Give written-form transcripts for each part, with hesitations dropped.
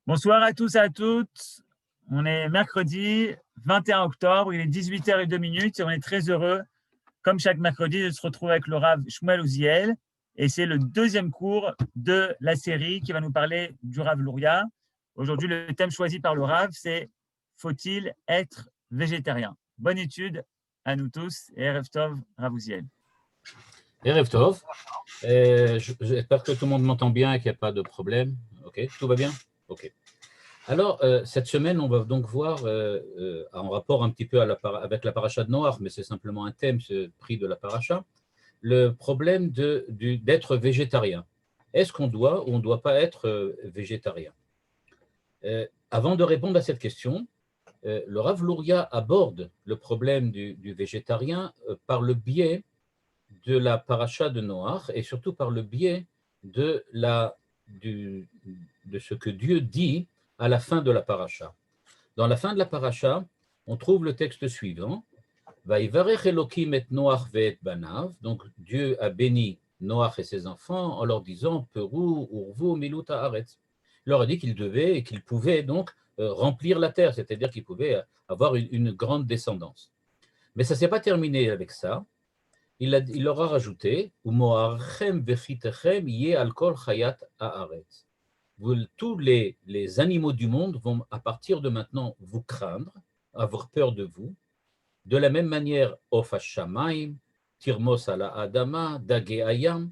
Bonsoir à tous et à toutes. On est mercredi 21 octobre, il est 18h02 et on est très heureux, comme chaque mercredi, de se retrouver avec le Rav Shmuel Uziel. Et c'est le deuxième cours de la série qui va nous parler du Rav Luria. Aujourd'hui, le thème choisi par le Rav, c'est « Faut-il être végétarien ?» Bonne étude à nous tous et Erev Tov, Rav Uziel. Erev Tov. J'espère que tout le monde m'entend bien et qu'il n'y a pas de problème. Ok, tout va bien? Ok. Alors, cette semaine, on va donc voir, en rapport un petit peu avec la paracha de Noach, mais c'est simplement un thème pris de la paracha, le problème d'être végétarien. Est-ce qu'on doit ou on ne doit pas être végétarien? Avant de répondre à cette question, le Rav Luria aborde le problème du végétarien par le biais de la paracha de Noach et surtout par le biais de ce que Dieu dit à la fin de la paracha. Dans la fin de la paracha, on trouve le texte suivant. Vayivarech Elokim et Noach ve'et banav. Donc Dieu a béni Noach et ses enfants en leur disant Peru, Urvu, Miluta Haaretz. Il leur a dit qu'ils devaient et qu'ils pouvaient donc remplir la terre, c'est-à-dire qu'ils pouvaient avoir une grande descendance. Mais ça ne s'est pas terminé avec ça. Il leur a rajouté tous les animaux du monde vont à partir de maintenant vous craindre, avoir peur de vous. De la même manière, Of Hashamaim, Tirmos ala Adama, Dage Ayam.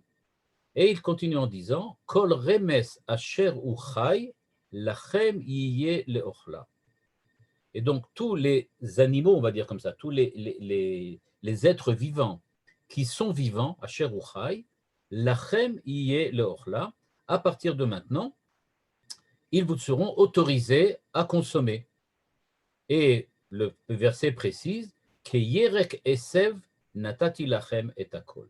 Et il continue en disant Kol remes asher uchai, lachem yiye leochla. Et donc tous les animaux, on va dire comme ça, tous les êtres vivants qui sont vivants, Asher Uchai, lachem yeh leorla, à partir de maintenant, ils vous seront autorisés à consommer. Et le verset précise que yerek esev natati lachem et akol.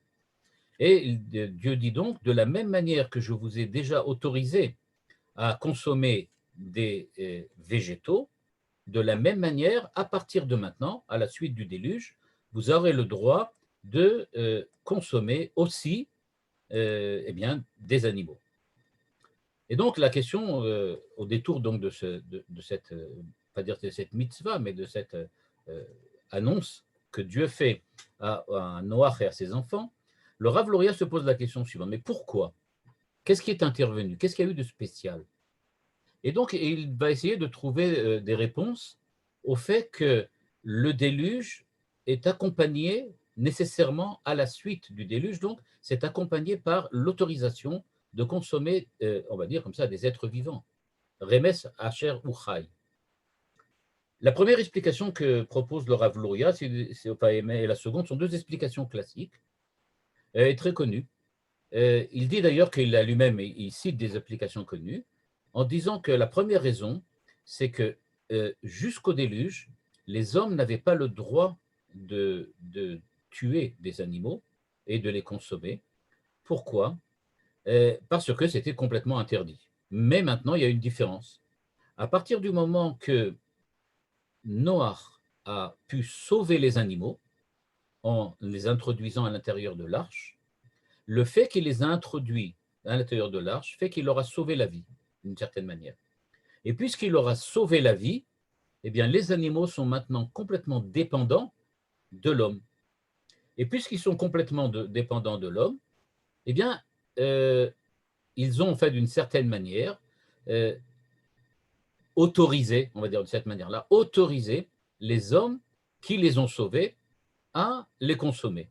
Et Dieu dit donc, de la même manière que je vous ai déjà autorisé à consommer des végétaux, de la même manière, à partir de maintenant, à la suite du déluge, vous aurez le droit de consommer aussi des animaux. Et donc la question, au détour donc de cette, pas dire de cette mitzvah, mais de cette annonce que Dieu fait à Noach et à ses enfants, le Rav Luria se pose la question suivante, mais pourquoi? Qu'est-ce qui est intervenu? Qu'est-ce qu'il y a eu de spécial? Et donc, il va essayer de trouver des réponses au fait que le déluge est accompagné nécessairement à la suite du déluge, donc c'est accompagné par l'autorisation de consommer, on va dire comme ça, des êtres vivants. Remes Asher Uchai. La première explication que propose le Rav Luria, et la seconde, sont deux explications classiques et très connues. Il dit d'ailleurs qu'il a lui-même, il cite des applications connues, en disant que la première raison, c'est que jusqu'au déluge, les hommes n'avaient pas le droit de tuer des animaux et de les consommer. Pourquoi? Parce que c'était complètement interdit. Mais maintenant, il y a une différence. À partir du moment que Noach a pu sauver les animaux en les introduisant à l'intérieur de l'arche, le fait qu'il les a introduits à l'intérieur de l'arche fait qu'il leur a sauvé la vie, d'une certaine manière. Et puisqu'il leur a sauvé la vie, eh bien, les animaux sont maintenant complètement dépendants de l'homme. Et puisqu'ils sont complètement dépendants de l'homme, eh bien, ils ont, en fait, d'une certaine manière, autorisé, on va dire de cette manière-là, autorisé les hommes qui les ont sauvés à les consommer.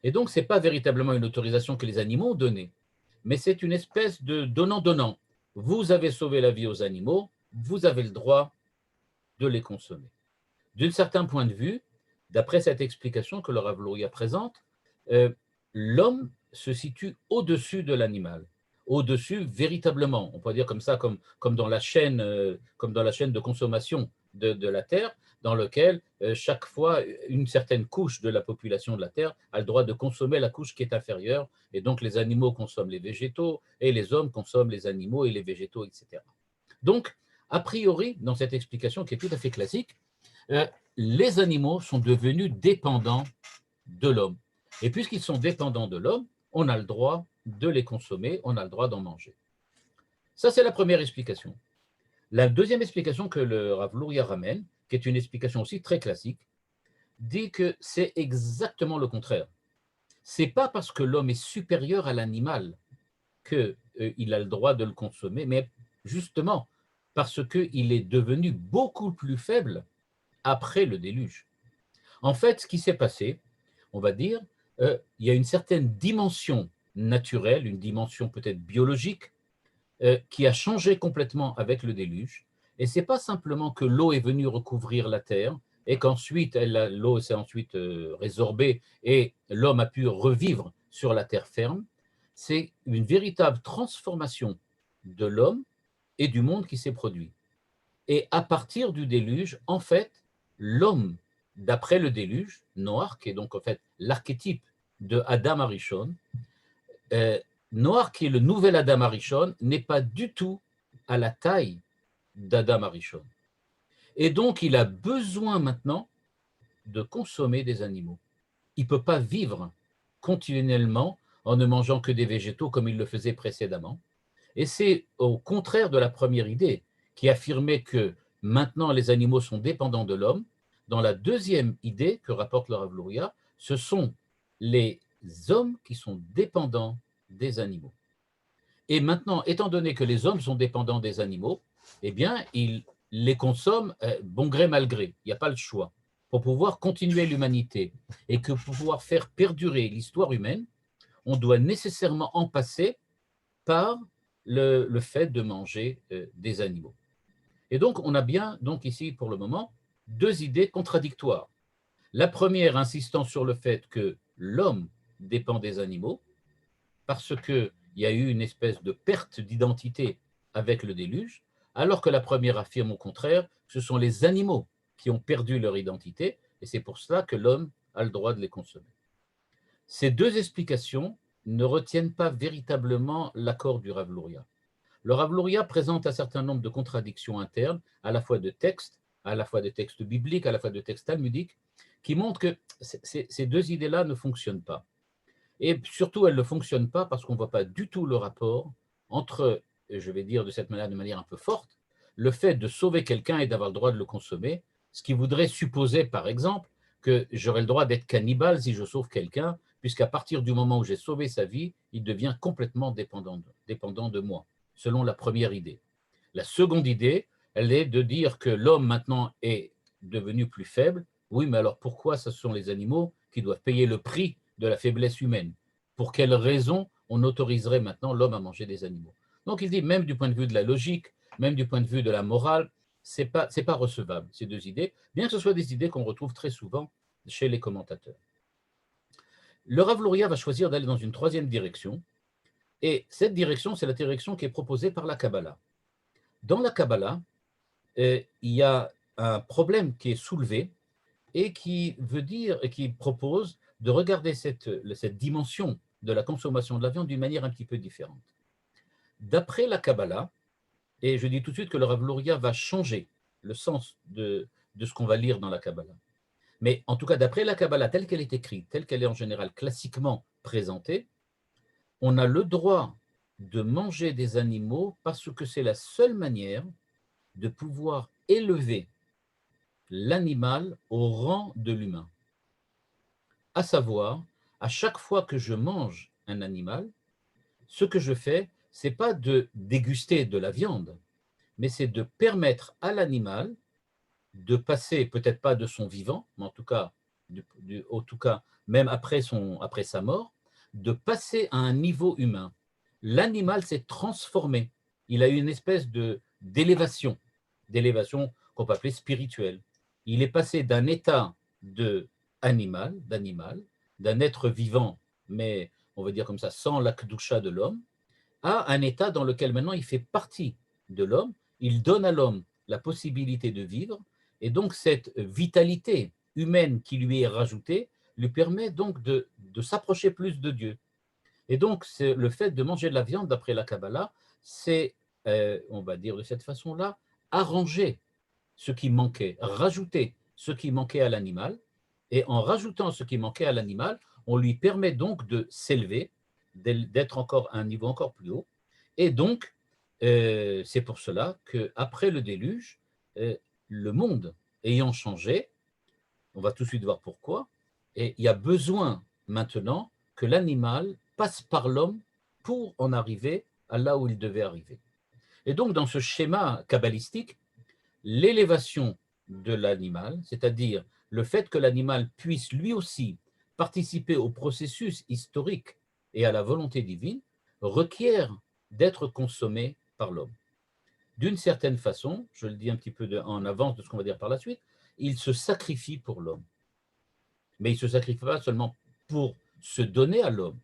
Et donc, ce n'est pas véritablement une autorisation que les animaux ont donnée, mais c'est une espèce de donnant-donnant. Vous avez sauvé la vie aux animaux, vous avez le droit de les consommer. D'un certain point de vue, d'après cette explication que le Rav Luria présente, l'homme se situe au-dessus de l'animal, au-dessus véritablement, on peut dire comme ça, comme dans la chaîne de consommation de la Terre, dans lequel chaque fois une certaine couche de la population de la Terre a le droit de consommer la couche qui est inférieure, et donc les animaux consomment les végétaux, et les hommes consomment les animaux et les végétaux, etc. Donc, a priori, dans cette explication qui est tout à fait classique, les animaux sont devenus dépendants de l'homme. Et puisqu'ils sont dépendants de l'homme, on a le droit de les consommer, on a le droit d'en manger. Ça, c'est la première explication. La deuxième explication que le Rav Luria ramène, qui est une explication aussi très classique, dit que c'est exactement le contraire. C'est pas parce que l'homme est supérieur à l'animal qu'il a le droit de le consommer, mais justement parce qu'il est devenu beaucoup plus faible après le déluge. En fait, ce qui s'est passé, on va dire, il y a une certaine dimension naturelle, une dimension peut-être biologique, qui a changé complètement avec le déluge. Et ce n'est pas simplement que l'eau est venue recouvrir la terre et qu'ensuite l'eau s'est ensuite résorbée et l'homme a pu revivre sur la terre ferme. C'est une véritable transformation de l'homme et du monde qui s'est produit. Et à partir du déluge, en fait, l'homme, d'après le déluge, Noach, qui est donc en fait l'archétype de Adam Arishon, Noach, qui est le nouvel Adam Arishon, n'est pas du tout à la taille d'Adam Arishon. Et donc, il a besoin maintenant de consommer des animaux. Il ne peut pas vivre continuellement en ne mangeant que des végétaux comme il le faisait précédemment. Et c'est au contraire de la première idée qui affirmait que maintenant les animaux sont dépendants de l'homme. Dans la deuxième idée que rapporte le Rav Luria, ce sont les hommes qui sont dépendants des animaux. Et maintenant, étant donné que les hommes sont dépendants des animaux, eh bien, ils les consomment bon gré mal gré. Il n'y a pas le choix. Pour pouvoir continuer l'humanité et que pour pouvoir faire perdurer l'histoire humaine, on doit nécessairement en passer par le fait de manger des animaux. Et donc, on a bien, donc ici, pour le moment, deux idées contradictoires. La première insistant sur le fait que l'homme dépend des animaux, parce qu'il y a eu une espèce de perte d'identité avec le déluge, alors que la première affirme au contraire, ce sont les animaux qui ont perdu leur identité, et c'est pour cela que l'homme a le droit de les consommer. Ces deux explications ne retiennent pas véritablement l'accord du Rav Luria. Le Rav Luria présente un certain nombre de contradictions internes, à la fois de textes, à la fois de textes bibliques, à la fois de textes talmudiques, qui montrent que ces deux idées-là ne fonctionnent pas. Et surtout, elles ne fonctionnent pas parce qu'on ne voit pas du tout le rapport entre, je vais dire de manière un peu forte, le fait de sauver quelqu'un et d'avoir le droit de le consommer, ce qui voudrait supposer, par exemple, que j'aurais le droit d'être cannibale si je sauve quelqu'un, puisqu'à partir du moment où j'ai sauvé sa vie, il devient complètement dépendant de moi, selon la première idée. La seconde idée, elle est de dire que l'homme maintenant est devenu plus faible. Oui, mais alors pourquoi ce sont les animaux qui doivent payer le prix de la faiblesse humaine? Pour quelle raison on autoriserait maintenant l'homme à manger des animaux? Donc il dit, même du point de vue de la logique, même du point de vue de la morale, c'est pas recevable, ces deux idées, bien que ce soit des idées qu'on retrouve très souvent chez les commentateurs. Le Rav Luria va choisir d'aller dans une troisième direction, et cette direction, c'est la direction qui est proposée par la Kabbalah. Dans la Kabbalah, il y a un problème qui est soulevé et qui veut dire et qui propose de regarder cette dimension de la consommation de la viande d'une manière un petit peu différente. D'après la Kabbalah, et je dis tout de suite que le Rav Luria va changer le sens de ce qu'on va lire dans la Kabbalah. Mais en tout cas, d'après la Kabbalah, telle qu'elle est écrite, telle qu'elle est en général classiquement présentée, on a le droit de manger des animaux parce que c'est la seule manière de pouvoir élever l'animal au rang de l'humain. À savoir, à chaque fois que je mange un animal, ce que je fais, ce n'est pas de déguster de la viande, mais c'est de permettre à l'animal de passer, peut-être pas de son vivant, mais en tout cas, même après sa mort, de passer à un niveau humain. L'animal s'est transformé. Il a eu une espèce d'élévation qu'on peut appeler spirituelle. Il est passé d'un état d'animal, d'un être vivant, mais on va dire comme ça, sans la kedusha de l'homme, à un état dans lequel maintenant il fait partie de l'homme, il donne à l'homme la possibilité de vivre, et donc cette vitalité humaine qui lui est rajoutée lui permet donc de s'approcher plus de Dieu. Et donc le fait de manger de la viande d'après la Kabbalah, c'est, on va dire de cette façon-là, arranger ce qui manquait, rajouter ce qui manquait à l'animal, et en rajoutant ce qui manquait à l'animal, on lui permet donc de s'élever, d'être encore à un niveau encore plus haut, et donc c'est pour cela qu'après le déluge, le monde ayant changé, on va tout de suite voir pourquoi, et il y a besoin maintenant que l'animal passe par l'homme pour en arriver à là où il devait arriver. Et donc, dans ce schéma kabbalistique, l'élévation de l'animal, c'est-à-dire le fait que l'animal puisse lui aussi participer au processus historique et à la volonté divine, requiert d'être consommé par l'homme. D'une certaine façon, je le dis un petit peu en avance de ce qu'on va dire par la suite, il se sacrifie pour l'homme. Mais il ne se sacrifie pas seulement pour se donner à l'homme,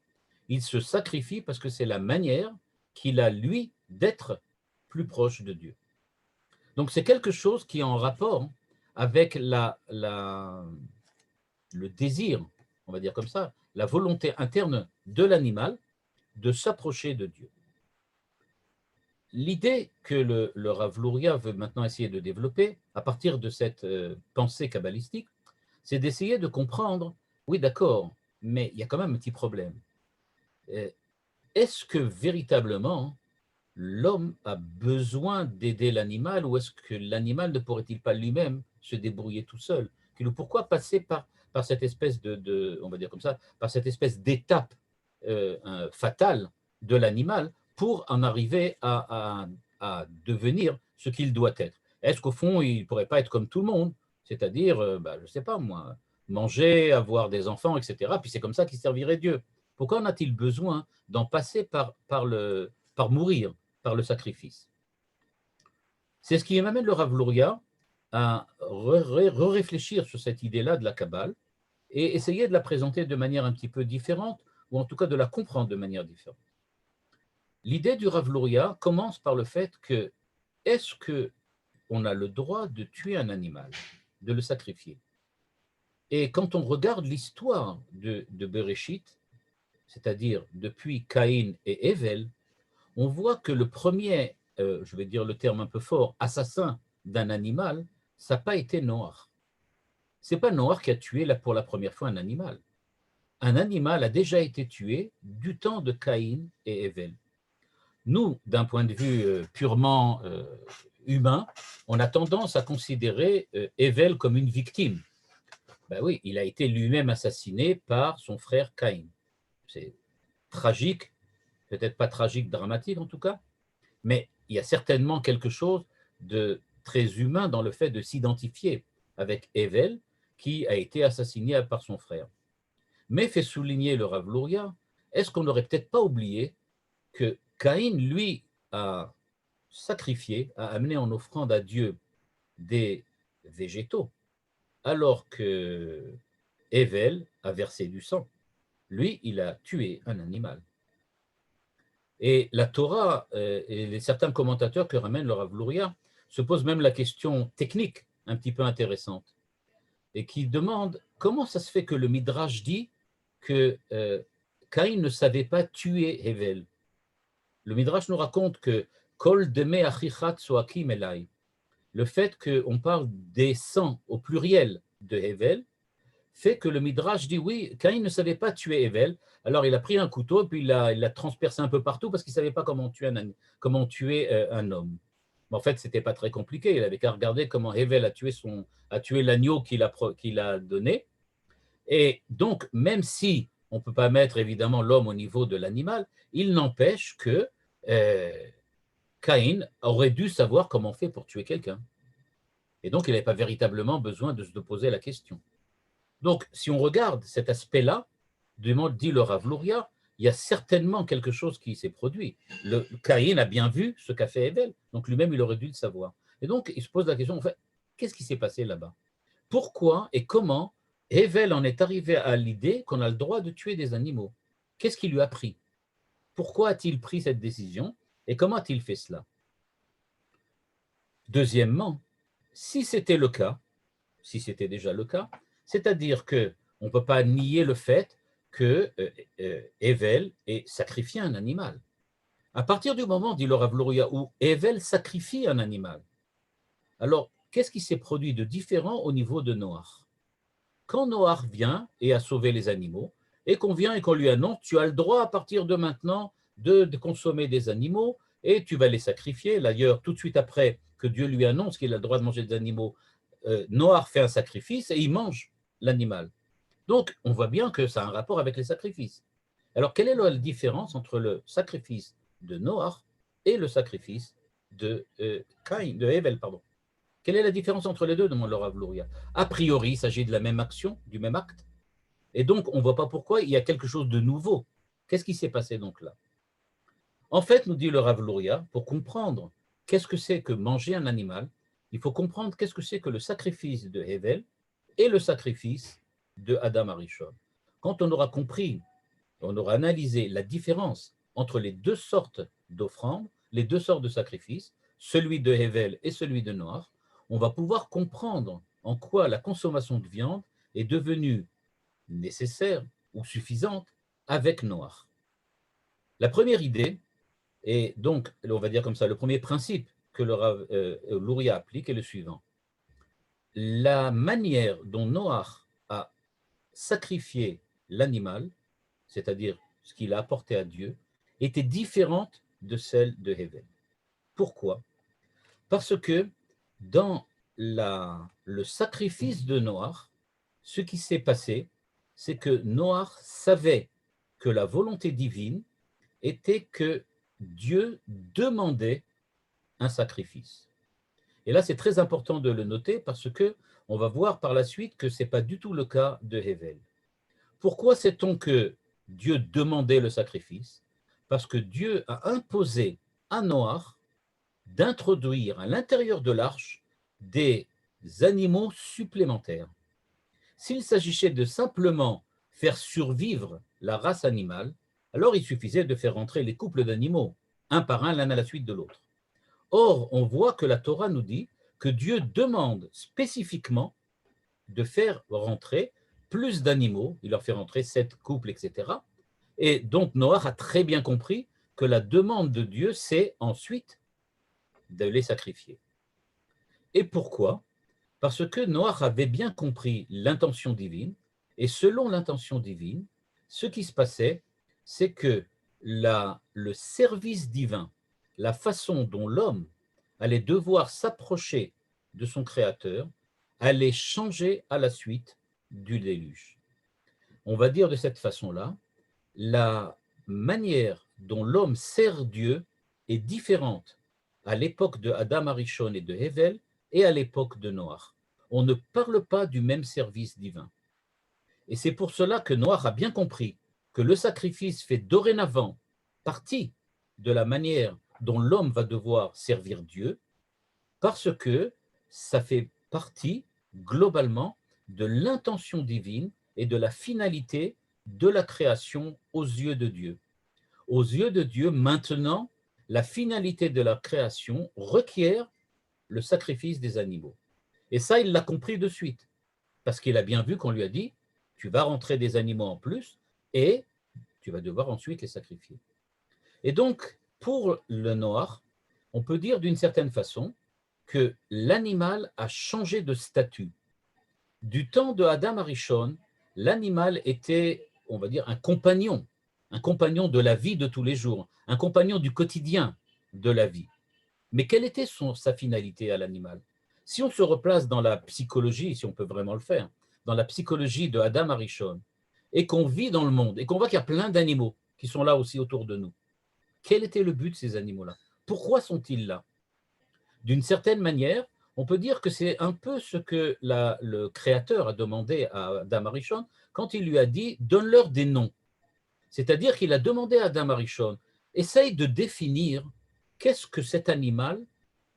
il se sacrifie parce que c'est la manière qu'il a, lui, d'être plus proche de Dieu. Donc c'est quelque chose qui est en rapport avec le désir, on va dire comme ça, la volonté interne de l'animal de s'approcher de Dieu. L'idée que le Rav Luria veut maintenant essayer de développer, à partir de cette pensée kabbalistique, c'est d'essayer de comprendre, oui d'accord, mais il y a quand même un petit problème. Est-ce que véritablement l'homme a besoin d'aider l'animal ou est-ce que l'animal ne pourrait-il pas lui-même se débrouiller tout seul? Pourquoi passer par cette espèce on va dire comme ça, par cette espèce d'étape fatale de l'animal pour en arriver à devenir ce qu'il doit être? Est-ce qu'au fond, il ne pourrait pas être comme tout le monde? C'est-à-dire, je ne sais pas moi, manger, avoir des enfants, etc. Puis c'est comme ça qu'il servirait Dieu. Pourquoi en a-t-il besoin d'en passer par mourir, par le sacrifice? C'est ce qui m'amène le Rav Luria à réfléchir sur cette idée-là de la Kabbale et essayer de la présenter de manière un petit peu différente, ou en tout cas de la comprendre de manière différente. L'idée du Rav Luria commence par le fait que est-ce qu'on a le droit de tuer un animal, de le sacrifier? Et quand on regarde l'histoire de Bereshit, c'est-à-dire depuis Caïn et Ével, on voit que le premier, je vais dire le terme un peu fort, assassin d'un animal, ça n'a pas été Noach. Ce n'est pas Noach qui a tué pour la première fois un animal. Un animal a déjà été tué du temps de Caïn et Ével. Nous, d'un point de vue purement humain, on a tendance à considérer Ével comme une victime. Ben oui, il a été lui-même assassiné par son frère Caïn. C'est tragique, peut-être pas tragique, dramatique en tout cas, mais il y a certainement quelque chose de très humain dans le fait de s'identifier avec Ével, qui a été assassiné par son frère. Mais fait souligner le Rav Luria, est-ce qu'on n'aurait peut-être pas oublié que Caïn, lui, a sacrifié, a amené en offrande à Dieu des végétaux, alors que Ével a versé du sang. Lui, il a tué un animal. Et la Torah et certains commentateurs que ramène le Rav Luria se posent même la question technique un petit peu intéressante et qui demandent comment ça se fait que le Midrash dit que Caïn ne savait pas tuer Hével. Le Midrash nous raconte que Kol deme achichat soakim elai, le fait qu'on parle des sangs au pluriel de Hével fait que le Midrash dit oui, Caïn ne savait pas tuer Hével, alors il a pris un couteau puis il l'a transpercé un peu partout parce qu'il ne savait pas comment tuer un homme. Mais en fait, ce n'était pas très compliqué, il avait qu'à regarder comment Hével a tué l'agneau qu'il a donné. Et donc, même si on ne peut pas mettre évidemment l'homme au niveau de l'animal, il n'empêche que Caïn aurait dû savoir comment on fait pour tuer quelqu'un. Et donc, il n'avait pas véritablement besoin de se poser la question. Donc, si on regarde cet aspect-là, dit le Rav Luria, il y a certainement quelque chose qui s'est produit. Caïn a bien vu ce qu'a fait Hével, donc lui-même, il aurait dû le savoir. Et donc, il se pose la question, en fait, qu'est-ce qui s'est passé là-bas? Pourquoi et comment Hével en est arrivé à l'idée qu'on a le droit de tuer des animaux? Qu'est-ce qui lui a pris? Pourquoi a-t-il pris cette décision et comment a-t-il fait cela? Deuxièmement, si c'était le cas, si c'était déjà le cas, c'est-à-dire qu'on ne peut pas nier le fait que Hével ait sacrifié un animal. À partir du moment, dit le Rav Luria, où Hével sacrifie un animal, alors qu'est-ce qui s'est produit de différent au niveau de Noach? Quand Noach vient et a sauvé les animaux, et qu'on vient et qu'on lui annonce, tu as le droit à partir de maintenant de consommer des animaux, et tu vas les sacrifier. D'ailleurs, tout de suite après que Dieu lui annonce qu'il a le droit de manger des animaux, Noach fait un sacrifice et il mange l'animal. Donc, on voit bien que ça a un rapport avec les sacrifices. Alors, quelle est la différence entre le sacrifice de Noach et le sacrifice de Hevel, pardon. Quelle est la différence entre les deux, demande le Rav Luria. A priori, il s'agit de la même action, du même acte. Et donc, on ne voit pas pourquoi il y a quelque chose de nouveau. Qu'est-ce qui s'est passé donc là? En fait, nous dit le Rav Luria, pour comprendre qu'est-ce que c'est que manger un animal, il faut comprendre qu'est-ce que c'est que le sacrifice de Hevel et le sacrifice de Adam Arishon. Quand on aura compris, on aura analysé la différence entre les deux sortes d'offrandes, les deux sortes de sacrifices, celui de Hevel et celui de Noach, on va pouvoir comprendre en quoi la consommation de viande est devenue nécessaire ou suffisante avec Noach. La première idée, et donc, on va dire comme ça, le premier principe que le Rav Luria applique est le suivant. La manière dont Noach a sacrifié l'animal, c'est-à-dire ce qu'il a apporté à Dieu, était différente de celle de Hevel. Pourquoi? Parce que dans le sacrifice de Noach, ce qui s'est passé, c'est que Noach savait que la volonté divine était que Dieu demandait un sacrifice. Et là, c'est très important de le noter parce que on va voir par la suite que ce n'est pas du tout le cas de Hevel. Pourquoi sait-on que Dieu demandait le sacrifice? Parce que Dieu a imposé à Noach d'introduire à l'intérieur de l'arche des animaux supplémentaires. S'il s'agissait de simplement faire survivre la race animale, alors il suffisait de faire rentrer les couples d'animaux, un par un, l'un à la suite de l'autre. Or, on voit que la Torah nous dit que Dieu demande spécifiquement de faire rentrer plus d'animaux, il leur fait rentrer 7 couples, etc. Et donc Noach a très bien compris que la demande de Dieu, c'est ensuite de les sacrifier. Et pourquoi? Parce que Noach avait bien compris l'intention divine, et selon l'intention divine, ce qui se passait, c'est que le service divin, la façon dont l'homme allait devoir s'approcher de son Créateur, allait changer à la suite du déluge. On va dire de cette façon-là, la manière dont l'homme sert Dieu est différente à l'époque de Adam Arishon et de Hevel et à l'époque de Noach. On ne parle pas du même service divin. Et c'est pour cela que Noach a bien compris que le sacrifice fait dorénavant partie de la manière dont l'homme va devoir servir Dieu, parce que ça fait partie globalement de l'intention divine et de la finalité de la création aux yeux de Dieu. Aux yeux de Dieu, maintenant, la finalité de la création requiert le sacrifice des animaux. Et ça, il l'a compris de suite, parce qu'il a bien vu qu'on lui a dit, tu vas rentrer des animaux en plus et tu vas devoir ensuite les sacrifier. Et donc, pour le Noach, on peut dire d'une certaine façon que l'animal a changé de statut. Du temps de Adam Arishon, l'animal était, on va dire, un compagnon de la vie de tous les jours, un compagnon du quotidien de la vie. Mais quelle était sa finalité à l'animal? Si on se replace dans la psychologie, si on peut vraiment le faire, dans la psychologie de Adam Arishon, et qu'on vit dans le monde, et qu'on voit qu'il y a plein d'animaux qui sont là aussi autour de nous, quel était le but de ces animaux-là? Pourquoi sont-ils là? D'une certaine manière, on peut dire que c'est un peu ce que le Créateur a demandé à Adam Arishon quand il lui a dit « donne-leur des noms ». C'est-à-dire qu'il a demandé à Adam Arishon « essaye de définir qu'est-ce que cet animal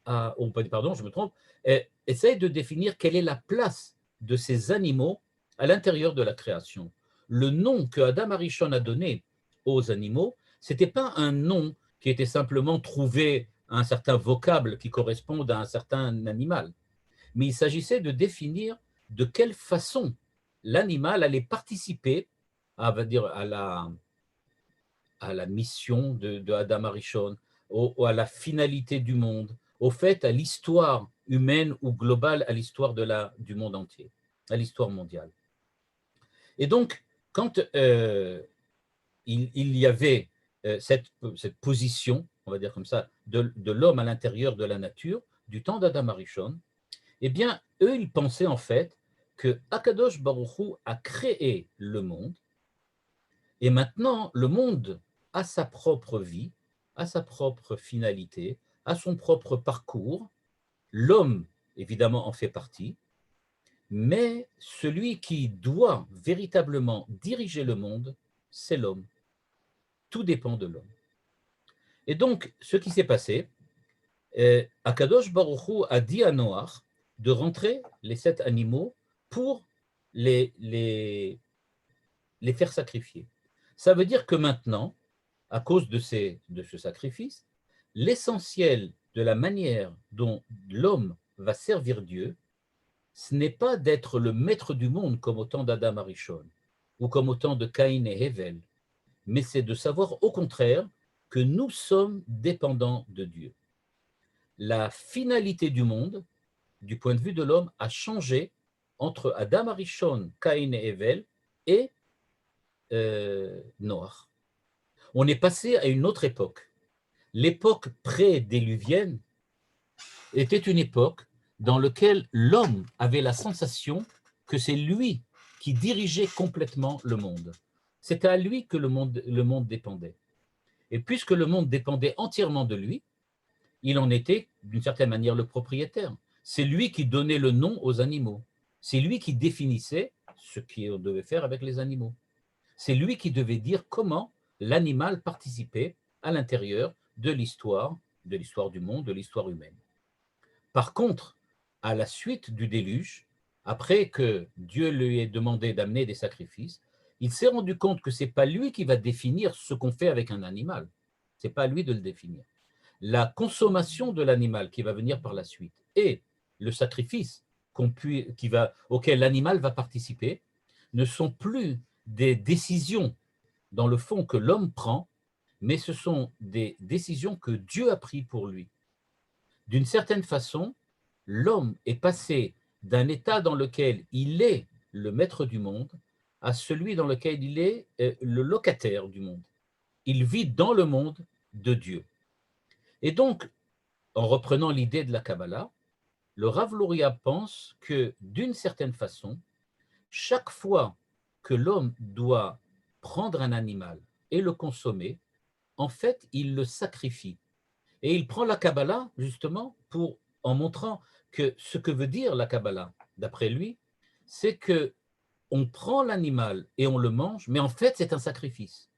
a… » pardon, je me trompe. « Essaye de définir quelle est la place de ces animaux à l'intérieur de la création. » Le nom que Adam Arishon a donné aux animaux, ce n'était pas un nom qui était simplement trouvé un certain vocable qui corresponde à un certain animal. Mais il s'agissait de définir de quelle façon l'animal allait participer à la mission de Adam Arishon, à la finalité du monde, au fait, à l'histoire humaine ou globale, à l'histoire du monde entier, à l'histoire mondiale. Et donc, quand il y avait cette position on va dire comme ça, de l'homme à l'intérieur de la nature, du temps d'Adam Arishon, eh bien, eux, ils pensaient en fait que Akadosh Baruch Hu a créé le monde, et maintenant, le monde a sa propre vie, a sa propre finalité, a son propre parcours. L'homme, évidemment, en fait partie, mais celui qui doit véritablement diriger le monde, c'est l'homme. Tout dépend de l'homme. Et donc, ce qui s'est passé, Akadosh Baruch Hu a dit à Noach de rentrer les 7 animaux pour les faire sacrifier. Ça veut dire que maintenant, à cause de ce sacrifice, l'essentiel de la manière dont l'homme va servir Dieu, ce n'est pas d'être le maître du monde comme au temps d'Adam Arishon ou comme au temps de Caïn et Hével, mais c'est de savoir au contraire que nous sommes dépendants de Dieu. La finalité du monde, du point de vue de l'homme, a changé entre Adam Arishon, Caïn et Hével et Noach. On est passé à une autre époque. L'époque pré-déluvienne était une époque dans laquelle l'homme avait la sensation que c'est lui qui dirigeait complètement le monde. C'était à lui que le monde dépendait. Et puisque le monde dépendait entièrement de lui, il en était d'une certaine manière le propriétaire. C'est lui qui donnait le nom aux animaux. C'est lui qui définissait ce qu'on devait faire avec les animaux. C'est lui qui devait dire comment l'animal participait à l'intérieur de l'histoire du monde, de l'histoire humaine. Par contre, à la suite du déluge, après que Dieu lui ait demandé d'amener des sacrifices, il s'est rendu compte que ce n'est pas lui qui va définir ce qu'on fait avec un animal. Ce n'est pas à lui de le définir. La consommation de l'animal qui va venir par la suite et le sacrifice auquel l'animal va participer ne sont plus des décisions dans le fond que l'homme prend, mais ce sont des décisions que Dieu a prises pour lui. D'une certaine façon, l'homme est passé d'un état dans lequel il est le maître du monde à celui dans lequel il est le locataire du monde. Il vit dans le monde de Dieu. Et donc, en reprenant l'idée de la Kabbalah, le Rav Luria pense que d'une certaine façon, chaque fois que l'homme doit prendre un animal et le consommer, en fait, il le sacrifie. Et il prend la Kabbalah, justement, en montrant que ce que veut dire la Kabbalah, d'après lui, c'est que on prend l'animal et on le mange, mais en fait, c'est un sacrifice.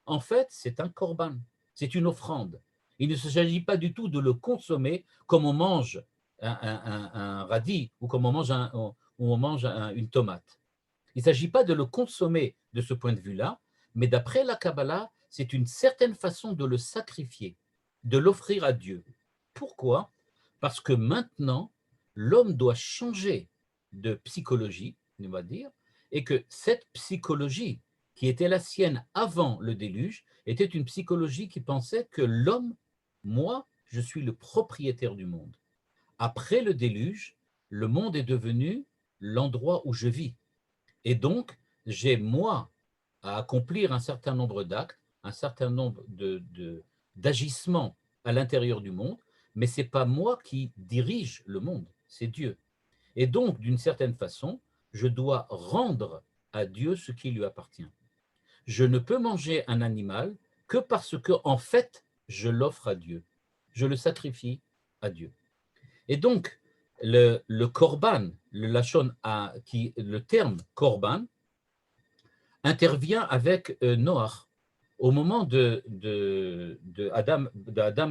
En fait, c'est un korban, c'est une offrande. Il ne s'agit pas du tout de le consommer comme on mange un radis ou comme on mange une tomate. Il ne s'agit pas de le consommer de ce point de vue-là, mais d'après la Kabbalah, c'est une certaine façon de le sacrifier, de l'offrir à Dieu. Pourquoi? Parce que maintenant, l'homme doit changer de psychologie, on va dire, et que cette psychologie qui était la sienne avant le déluge était une psychologie qui pensait que l'homme, moi, je suis le propriétaire du monde. Après le déluge, le monde est devenu l'endroit où je vis. Et donc, j'ai moi à accomplir un certain nombre d'actes, un certain nombre d'agissements à l'intérieur du monde, mais ce n'est pas moi qui dirige le monde, c'est Dieu. Et donc, d'une certaine façon, je dois rendre à Dieu ce qui lui appartient. Je ne peux manger un animal que parce que, en fait, je l'offre à Dieu. Je le sacrifie à Dieu. Et donc, le korban, le terme korban, intervient avec Noach. Au moment d'Adam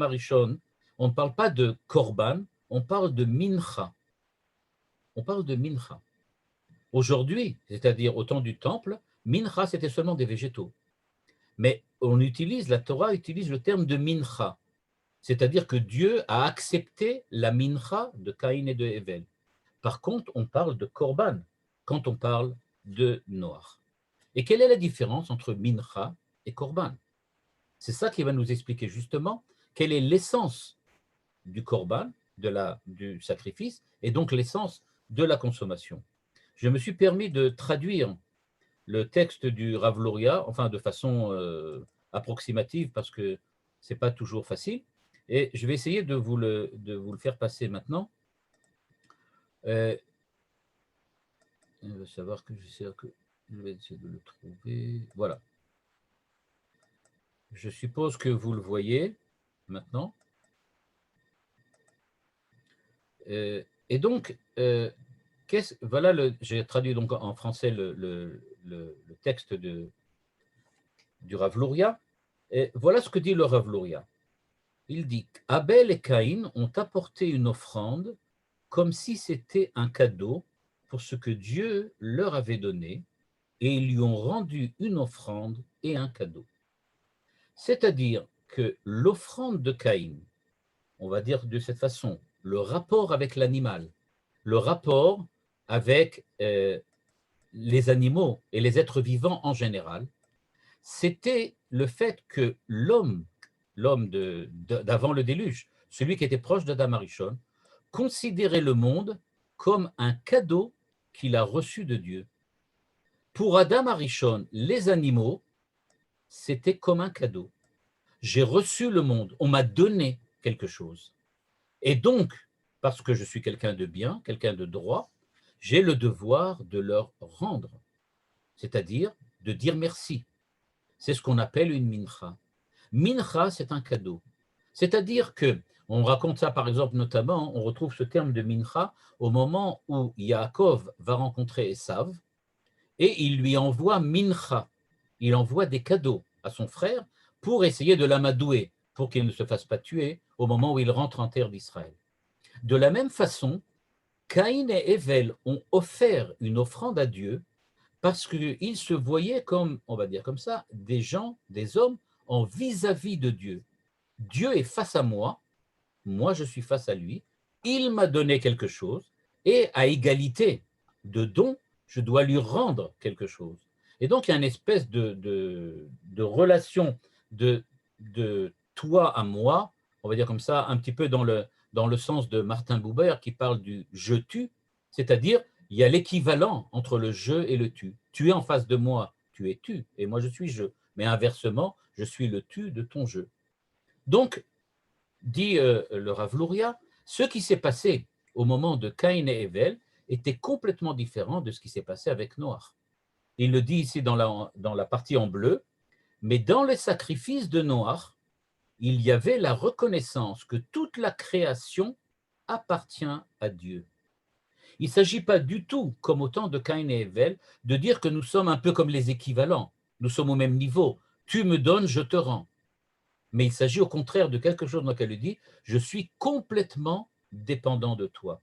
Arishon, on ne parle pas de korban, on parle de mincha. On parle de mincha. Aujourd'hui, c'est-à-dire au temps du temple, mincha, c'était seulement des végétaux. Mais la Torah utilise le terme de mincha, c'est-à-dire que Dieu a accepté la mincha de Caïn et de Hével. Par contre, on parle de korban quand on parle de Noach. Et quelle est la différence entre mincha et korban? C'est ça qui va nous expliquer justement quelle est l'essence du korban, du sacrifice, et donc l'essence de la consommation. Je me suis permis de traduire le texte du Rav Luria, enfin de façon approximative, parce que Ce n'est pas toujours facile. Et je vais essayer de vous le faire passer maintenant. Je vais savoir que je vais essayer de le trouver. Voilà. Je suppose que vous le voyez maintenant. Et donc, voilà, j'ai traduit donc en français le texte du Rav Luria. Et voilà ce que dit le Rav Luria. Il dit qu'Abel et Caïn ont apporté une offrande comme si c'était un cadeau pour ce que Dieu leur avait donné, et ils lui ont rendu une offrande et un cadeau. C'est-à-dire que l'offrande de Caïn, on va dire de cette façon, le rapport avec l'animal, le rapport avec les animaux et les êtres vivants en général, c'était le fait que l'homme d'avant le déluge, celui qui était proche d'Adam Arishon, considérait le monde comme un cadeau qu'il a reçu de Dieu. Pour Adam Arishon, les animaux, c'était comme un cadeau. J'ai reçu le monde, on m'a donné quelque chose. Et donc, parce que je suis quelqu'un de bien, quelqu'un de droit, j'ai le devoir de leur rendre, c'est-à-dire de dire merci. C'est ce qu'on appelle une mincha. Mincha, c'est un cadeau. C'est-à-dire que, on raconte ça par exemple notamment, on retrouve ce terme de mincha au moment où Yaakov va rencontrer Esav et il lui envoie mincha. Il envoie des cadeaux à son frère pour essayer de l'amadouer, pour qu'il ne se fasse pas tuer au moment où il rentre en terre d'Israël. De la même façon, Caïn et Ével ont offert une offrande à Dieu parce qu'ils se voyaient comme, on va dire comme ça, des gens, des hommes en vis-à-vis de Dieu. Dieu est face à moi, moi je suis face à lui, il m'a donné quelque chose, et à égalité de don, je dois lui rendre quelque chose. Et donc il y a une espèce de relation de toi à moi, on va dire comme ça, un petit peu dans le sens de Martin Buber qui parle du je-tu, c'est-à-dire il y a l'équivalent entre le je et le tu. Tu es en face de moi, tu es tu, et moi je suis je. Mais inversement, je suis le tu de ton je. Donc, dit le Rav Luria, ce qui s'est passé au moment de Caïn et Ével était complètement différent de ce qui s'est passé avec Noach. Il le dit ici dans la partie en bleu, mais dans les sacrifices de Noach, il y avait la reconnaissance que toute la création appartient à Dieu. Il ne s'agit pas du tout, comme au temps de Caïn et Ével, de dire que nous sommes un peu comme les équivalents, nous sommes au même niveau. Tu me donnes, je te rends. Mais il s'agit au contraire de quelque chose dans lequel il dit « Je suis complètement dépendant de toi ».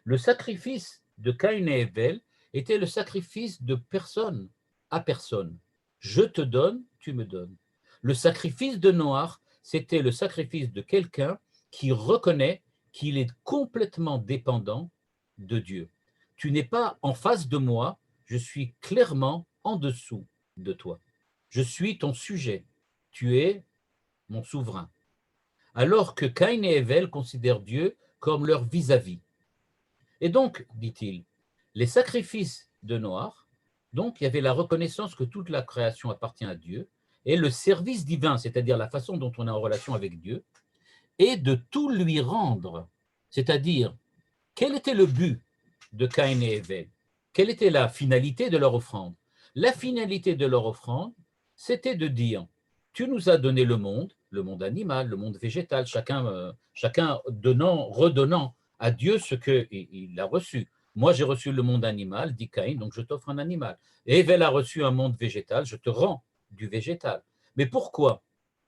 Le sacrifice de Caïn et Ével était le sacrifice de personne à personne. Je te donne, tu me donnes. Le sacrifice de Noach, c'était le sacrifice de quelqu'un qui reconnaît qu'il est complètement dépendant de Dieu. Tu n'es pas en face de moi, je suis clairement en dessous de toi. Je suis ton sujet. Tu es mon souverain. Alors que Caïn et Ével considèrent Dieu comme leur vis-à-vis. Et donc, dit-il, les sacrifices de Noach, donc il y avait la reconnaissance que toute la création appartient à Dieu, et le service divin, c'est-à-dire la façon dont on est en relation avec Dieu, et de tout lui rendre. C'est-à-dire, quel était le but de Caïn et Ével? Quelle était la finalité de leur offrande? La finalité de leur offrande, c'était de dire, tu nous as donné le monde animal, le monde végétal, chacun donnant, redonnant à Dieu ce qu'il a reçu. Moi, j'ai reçu le monde animal, dit Caïn, donc je t'offre un animal. Et Ével a reçu un monde végétal, je te rends du végétal. Mais pourquoi?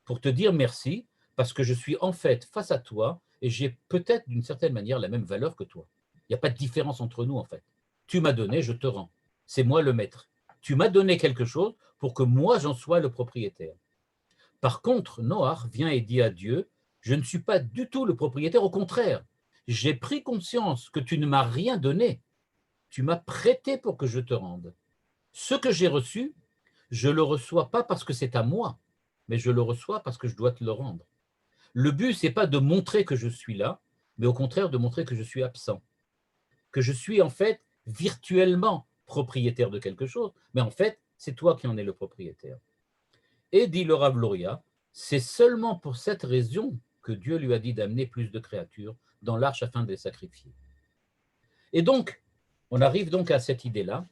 Pour te dire merci, parce que je suis en fait face à toi et j'ai peut-être d'une certaine manière la même valeur que toi. Il n'y a pas de différence entre nous en fait. Tu m'as donné, je te rends. C'est moi le maître. Tu m'as donné quelque chose pour que moi j'en sois le propriétaire. Par contre, Noach vient et dit à Dieu, je ne suis pas du tout le propriétaire, au contraire, j'ai pris conscience que tu ne m'as rien donné, tu m'as prêté pour que je te rende. Ce que j'ai reçu, je ne le reçois pas parce que c'est à moi, mais je le reçois parce que je dois te le rendre. Le but, ce n'est pas de montrer que je suis là, mais au contraire de montrer que je suis absent, que je suis en fait virtuellement propriétaire de quelque chose, mais en fait, c'est toi qui en es le propriétaire. Et dit le Rav Luria, C'est seulement pour cette raison que Dieu lui a dit d'amener plus de créatures dans l'arche afin de les sacrifier. Et donc, on arrive donc à cette idée-là,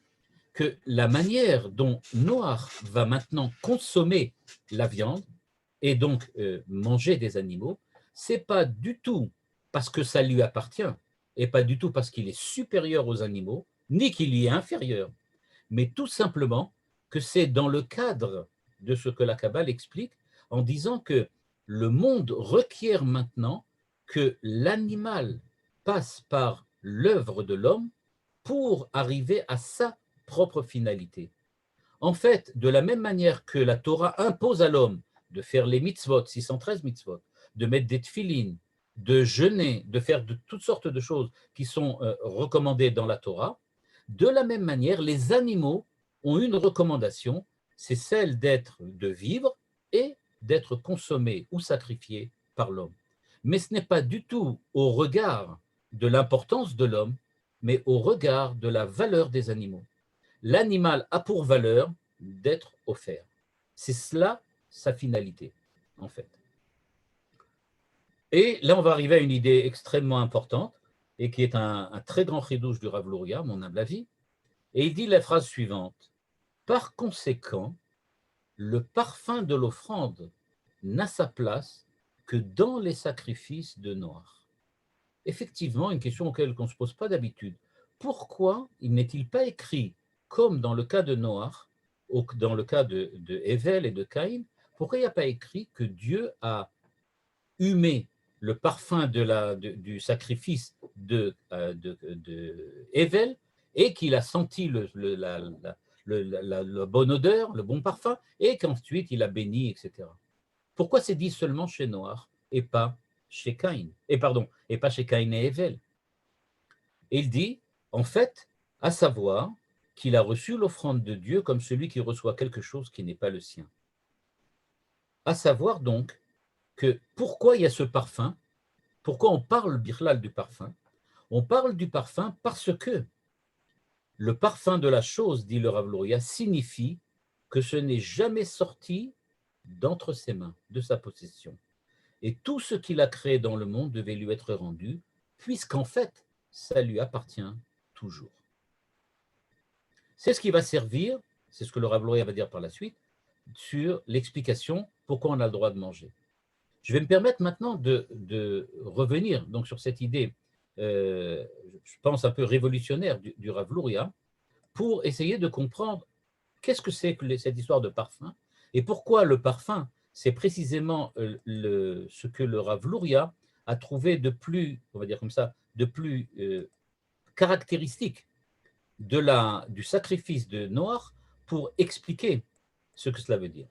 que la manière dont Noach va maintenant consommer la viande et donc manger des animaux, c'est pas du tout parce que ça lui appartient et pas du tout parce qu'il est supérieur aux animaux, ni qu'il y est inférieur, mais tout simplement que c'est dans le cadre de ce que la Kabbale explique en disant que le monde requiert maintenant que l'animal passe par l'œuvre de l'homme pour arriver à sa propre finalité. En fait, de la même manière que la Torah impose à l'homme de faire les mitzvot, 613 mitzvot, de mettre des tefilines, de jeûner, de faire de toutes sortes de choses qui sont recommandées dans la Torah, de la même manière, les animaux ont une recommandation, c'est celle de vivre et d'être consommés ou sacrifiés par l'homme. Mais ce n'est pas du tout au regard de l'importance de l'homme, mais au regard de la valeur des animaux. L'animal a pour valeur d'être offert. C'est cela sa finalité, en fait. Et là, on va arriver à une idée extrêmement importante et qui est un très grand chidouche du Rav Luria, mon humble avis. Et il dit la phrase suivante. Par conséquent, le parfum de l'offrande n'a sa place que dans les sacrifices de Noach. Effectivement, une question auquel on ne se pose pas d'habitude. Pourquoi n'est-il pas écrit, comme dans le cas de Noach, ou dans le cas de Ével et de Caïn, pourquoi il n'y a pas écrit que Dieu a humé le parfum du sacrifice de Ével et qu'il a senti la bonne odeur, le bon parfum, et qu'ensuite il a béni, etc. Pourquoi c'est dit seulement chez Noach et pas chez Caïn, et pas chez Caïn et Ével? Et il dit, en fait, à savoir qu'il a reçu l'offrande de Dieu comme celui qui reçoit quelque chose qui n'est pas le sien. À savoir donc que pourquoi il y a ce parfum? Pourquoi on parle birlal du parfum? On parle du parfum parce que le parfum de la chose, dit le Rav Luria, signifie que ce n'est jamais sorti d'entre ses mains, de sa possession. Et tout ce qu'il a créé dans le monde devait lui être rendu, puisqu'en fait, ça lui appartient toujours. C'est ce qui va servir, c'est ce que le Rav Luria va dire par la suite, sur l'explication pourquoi on a le droit de manger. Je vais me permettre maintenant de revenir donc sur cette idée, je pense un peu révolutionnaire du Rav Luria, pour essayer de comprendre qu'est-ce que c'est que cette histoire de parfum et pourquoi le parfum, c'est précisément ce que le Rav Luria a trouvé de plus, on va dire comme ça, de plus caractéristique du sacrifice de Noach pour expliquer ce que cela veut dire.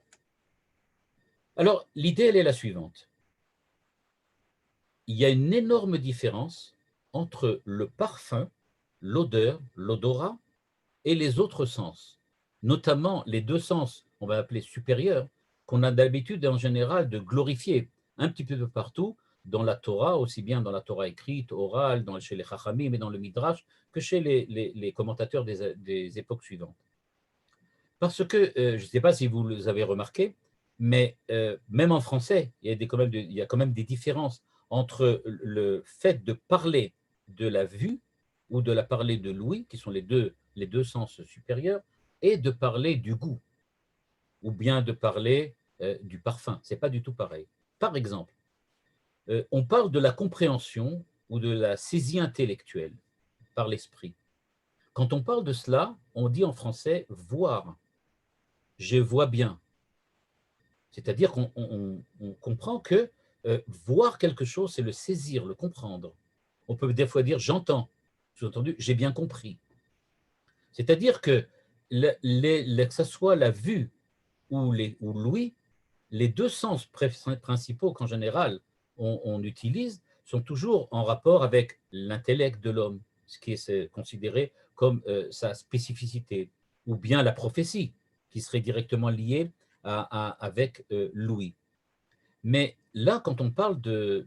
Alors, l'idée, elle est la suivante. Il y a une énorme différence entre le parfum, l'odeur, l'odorat et les autres sens, notamment les deux sens, on va appeler supérieurs, qu'on a d'habitude en général de glorifier un petit peu partout dans la Torah, aussi bien dans la Torah écrite, orale, chez les Chachamim et dans le Midrash, que chez les commentateurs des époques suivantes. Parce que, je ne sais pas si vous avez remarqué, mais même en français, il y a quand même des différences entre le fait de parler de la vue ou de la parler de l'ouïe, qui sont les deux sens supérieurs, et de parler du goût, ou bien de parler du parfum. Ce n'est pas du tout pareil. Par exemple, on parle de la compréhension ou de la saisie intellectuelle par l'esprit. Quand on parle de cela, on dit en français « voir ». Je vois bien. C'est-à-dire qu'on comprend que voir quelque chose, c'est le saisir, le comprendre. On peut des fois dire j'entends, sous-entendu j'ai bien compris. C'est-à-dire que que ce soit la vue ou l'ouïe, les deux sens principaux qu'en général on utilise sont toujours en rapport avec l'intellect de l'homme, ce qui est considéré comme sa spécificité, ou bien la prophétie, qui serait directement liée avec l'ouïe. Mais là, quand on parle de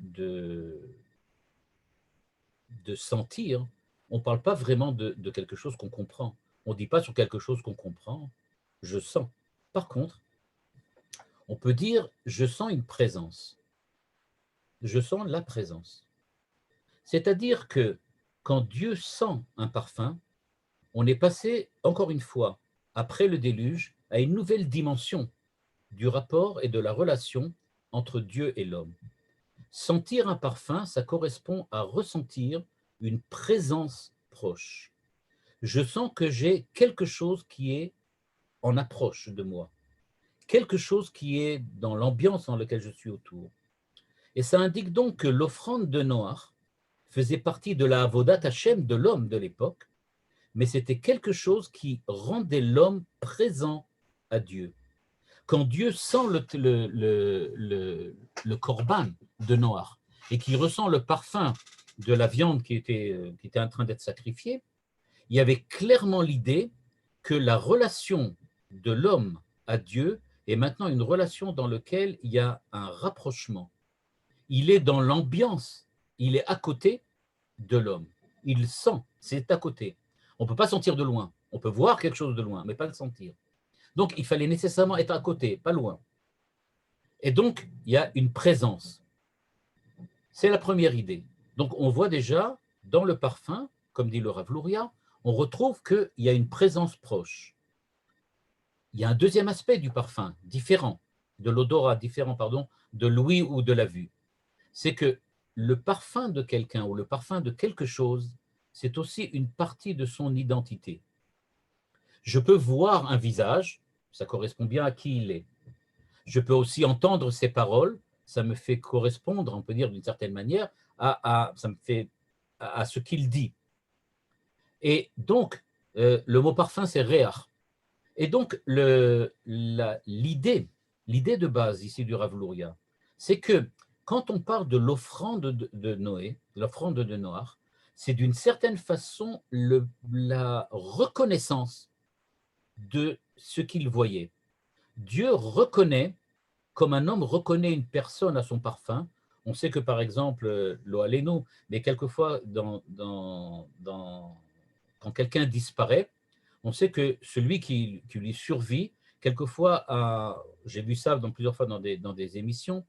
sentir, on ne parle pas vraiment de quelque chose qu'on comprend. On ne dit pas sur quelque chose qu'on comprend, je sens. Par contre, On peut dire, je sens une présence. Je sens la présence. C'est-à-dire que quand Dieu sent un parfum, on est passé, encore une fois, après le déluge, à une nouvelle dimension du rapport et de la relation entre Dieu et l'homme. Sentir un parfum, ça correspond à ressentir une présence proche. Je sens que j'ai quelque chose qui est en approche de moi, quelque chose qui est dans l'ambiance dans laquelle je suis autour. Et ça indique donc que l'offrande de Noach faisait partie de la Avodat Hashem de l'homme de l'époque, mais c'était quelque chose qui rendait l'homme présent à Dieu. Quand Dieu sent le korban de Noach et qu'il ressent le parfum de la viande qui était en train d'être sacrifiée, il y avait clairement l'idée que la relation de l'homme à Dieu est maintenant une relation dans laquelle il y a un rapprochement. Il est dans l'ambiance, il est à côté de l'homme. Il sent, c'est à côté. On ne peut pas sentir de loin. On peut voir quelque chose de loin, mais pas le sentir. Donc, il fallait nécessairement être à côté, pas loin. Et donc, il y a une présence. C'est la première idée. Donc, on voit déjà, dans le parfum, comme dit le Rav Luria, on retrouve qu'il y a une présence proche. Il y a un deuxième aspect du parfum, différent, de l'odorat, différent, pardon, de l'ouïe ou de la vue. C'est que le parfum de quelqu'un ou le parfum de quelque chose, c'est aussi une partie de son identité. Je peux voir un visage, ça correspond bien à qui il est. Je peux aussi entendre ses paroles, ça me fait correspondre, on peut dire d'une certaine manière, ça me fait à ce qu'il dit. Et donc, le mot parfum, c'est réach. Et donc, l'idée de base ici du Rav Luria, c'est que quand on parle de l'offrande de Noé, l'offrande de Noach, c'est d'une certaine façon la reconnaissance de ce qu'il voyait. Dieu reconnaît, comme un homme reconnaît une personne à son parfum. On sait que par exemple, lo alenu, mais quelquefois quand quelqu'un disparaît, on sait que celui qui lui survit, quelquefois, j'ai vu ça plusieurs fois dans des émissions,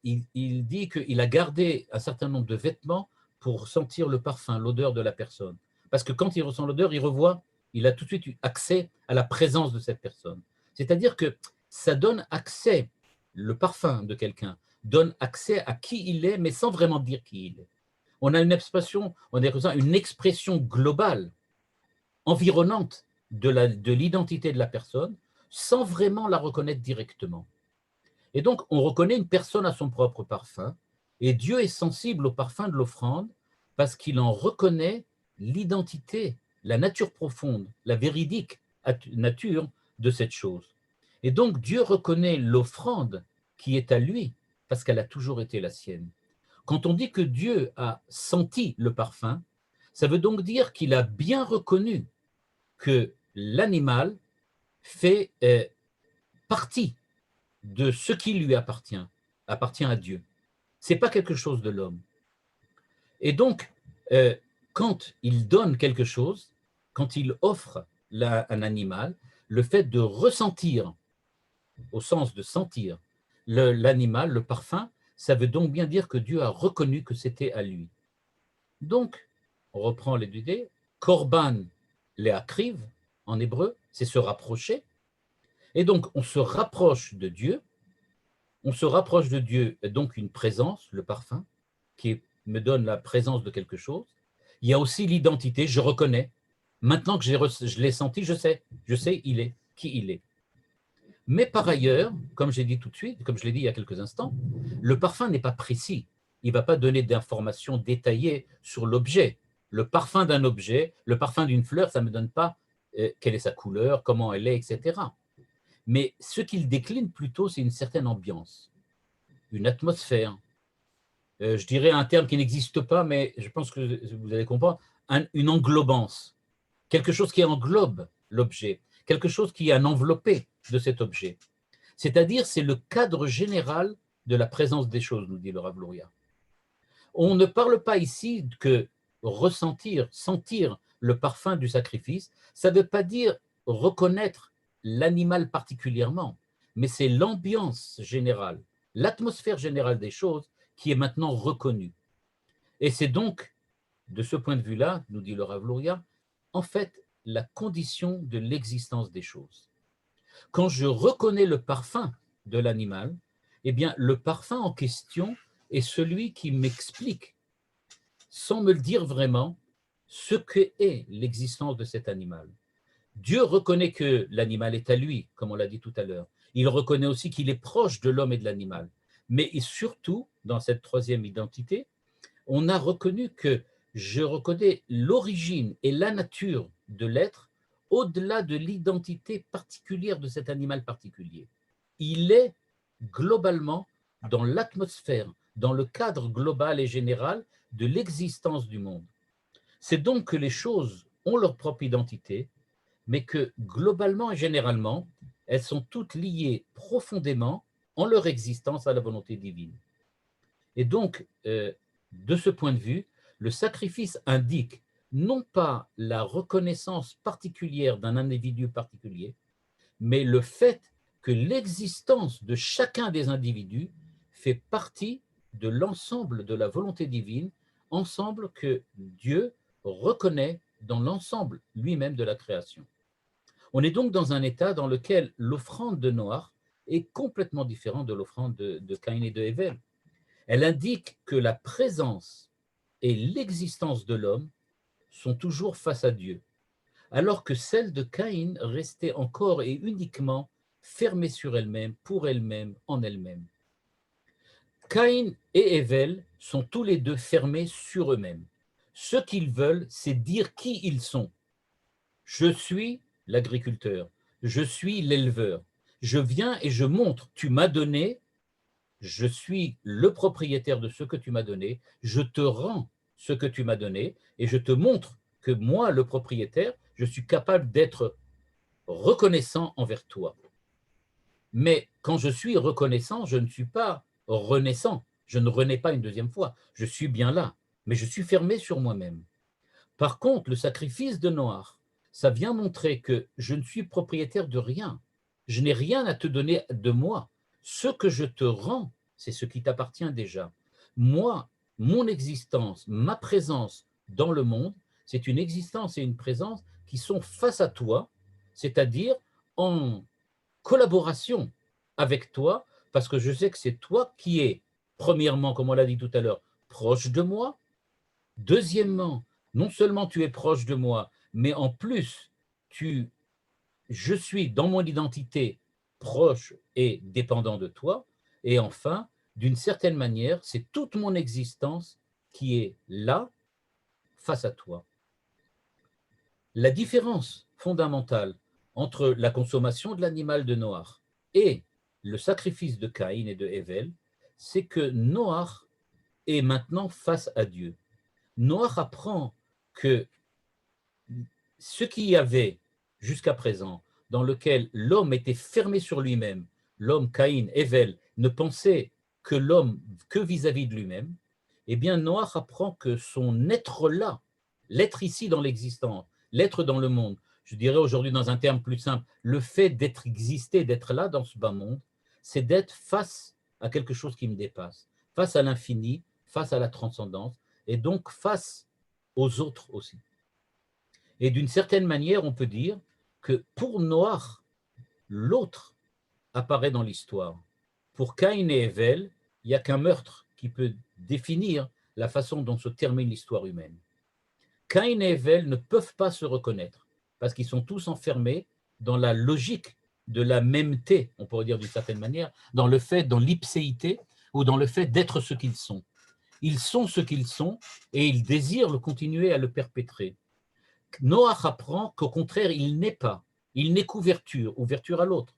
il dit qu'il a gardé un certain nombre de vêtements pour sentir le parfum, l'odeur de la personne. Parce que quand il ressent l'odeur, il revoit, il a tout de suite eu accès à la présence de cette personne. C'est-à-dire que ça donne accès, le parfum de quelqu'un donne accès à qui il est, mais sans vraiment dire qui il est. On a une expression, une expression globale, environnante de l'identité de la personne, sans vraiment la reconnaître directement. Et donc, on reconnaît une personne à son propre parfum, et Dieu est sensible au parfum de l'offrande parce qu'il en reconnaît l'identité, la nature profonde, la véridique nature de cette chose. Et donc, Dieu reconnaît l'offrande qui est à lui parce qu'elle a toujours été la sienne. Quand on dit que Dieu a senti le parfum, ça veut donc dire qu'il a bien reconnu que l'animal fait partie de ce qui lui appartient à Dieu. Ce n'est pas quelque chose de l'homme. Et donc, quand il donne quelque chose, quand il offre un animal, le fait de ressentir, au sens de sentir, l'animal, le parfum, ça veut donc bien dire que Dieu a reconnu que c'était à lui. Donc, on reprend les idées, korban leakriv, en hébreu, c'est se rapprocher. Et donc, on se rapproche de Dieu. On se rapproche de Dieu, donc une présence, le parfum, qui me donne la présence de quelque chose. Il y a aussi l'identité, je reconnais. Maintenant que je l'ai senti, je sais il est, qui il est. Mais par ailleurs, comme j'ai dit tout de suite, comme je l'ai dit il y a quelques instants, le parfum n'est pas précis. Il ne va pas donner d'informations détaillées sur l'objet. Le parfum d'un objet, le parfum d'une fleur, ça ne me donne pas quelle est sa couleur, comment elle est, etc. Mais ce qu'il décline plutôt, c'est une certaine ambiance, une atmosphère. Je dirais un terme qui n'existe pas, mais je pense que vous allez comprendre, une englobance. Quelque chose qui englobe l'objet, quelque chose qui est un enveloppé de cet objet. C'est-à-dire, c'est le cadre général de la présence des choses, nous dit le Rav Luria. On ne parle pas ici que ressentir, sentir le parfum du sacrifice, ça ne veut pas dire reconnaître l'animal particulièrement, mais c'est l'ambiance générale, l'atmosphère générale des choses qui est maintenant reconnue. Et c'est donc, de ce point de vue-là, nous dit le Rav Luria, en fait, la condition de l'existence des choses. Quand je reconnais le parfum de l'animal, eh bien, le parfum en question est celui qui m'explique, sans me le dire vraiment, ce qu'est l'existence de cet animal. Dieu reconnaît que l'animal est à lui, comme on l'a dit tout à l'heure. Il reconnaît aussi qu'il est proche de l'homme et de l'animal. Mais surtout, dans cette troisième identité, on a reconnu que je reconnais l'origine et la nature de l'être au-delà de l'identité particulière de cet animal particulier. Il est globalement dans l'atmosphère, dans le cadre global et général de l'existence du monde. C'est donc que les choses ont leur propre identité, mais que globalement et généralement, elles sont toutes liées profondément en leur existence à la volonté divine. Et donc, de ce point de vue, le sacrifice indique non pas la reconnaissance particulière d'un individu particulier, mais le fait que l'existence de chacun des individus fait partie de l'ensemble de la volonté divine, ensemble que Dieu reconnaît dans l'ensemble lui-même de la création. On est donc dans un état dans lequel l'offrande de Noach est complètement différente de l'offrande de Caïn et de Hével. Elle indique que la présence et l'existence de l'homme sont toujours face à Dieu, alors que celle de Caïn restait encore et uniquement fermée sur elle-même, pour elle-même, en elle-même. Caïn et Hével sont tous les deux fermés sur eux-mêmes. Ce qu'ils veulent, c'est dire qui ils sont. Je suis l'agriculteur, je suis l'éleveur. Je viens et je montre, tu m'as donné, je suis le propriétaire de ce que tu m'as donné, je te rends ce que tu m'as donné et je te montre que moi, le propriétaire, je suis capable d'être reconnaissant envers toi. Mais quand je suis reconnaissant, je ne suis pas renaissant. Je ne renais pas une deuxième fois. Je suis bien là, mais je suis fermé sur moi-même. Par contre, le sacrifice de Noach, ça vient montrer que je ne suis propriétaire de rien. Je n'ai rien à te donner de moi. Ce que je te rends, c'est ce qui t'appartient déjà. Moi, mon existence, ma présence dans le monde, c'est une existence et une présence qui sont face à toi, c'est-à-dire en collaboration avec toi, parce que je sais que c'est toi qui es, premièrement, comme on l'a dit tout à l'heure, proche de moi. Deuxièmement, non seulement tu es proche de moi, mais en plus, je suis dans mon identité proche et dépendant de toi. Et enfin, d'une certaine manière, c'est toute mon existence qui est là, face à toi. La différence fondamentale entre la consommation de l'animal de Noach et le sacrifice de Caïn et de Hével, c'est que Noach est maintenant face à Dieu. Noach apprend que ce qu'il y avait jusqu'à présent, dans lequel l'homme était fermé sur lui-même, l'homme Caïn, Hével, ne pensait que l'homme que vis-à-vis de lui-même, eh bien Noach apprend que son être là, l'être ici dans l'existence, l'être dans le monde, je dirais aujourd'hui dans un terme plus simple, le fait d'être existé, d'être là dans ce bas monde, c'est d'être face à quelque chose qui me dépasse, face à l'infini, face à la transcendance, et donc face aux autres aussi. Et d'une certaine manière, on peut dire que pour Noach, l'autre apparaît dans l'histoire. Pour Caïn et Hével, il n'y a qu'un meurtre qui peut définir la façon dont se termine l'histoire humaine. Caïn et Hével ne peuvent pas se reconnaître parce qu'ils sont tous enfermés dans la logique de la mêmeté, on pourrait dire d'une certaine manière, dans le fait, dans l'ipséité ou dans le fait d'être ce qu'ils sont. Ils sont ce qu'ils sont et ils désirent le continuer à le perpétrer. Noach apprend qu'au contraire, il n'est pas. Il n'est qu'ouverture, ouverture à l'autre,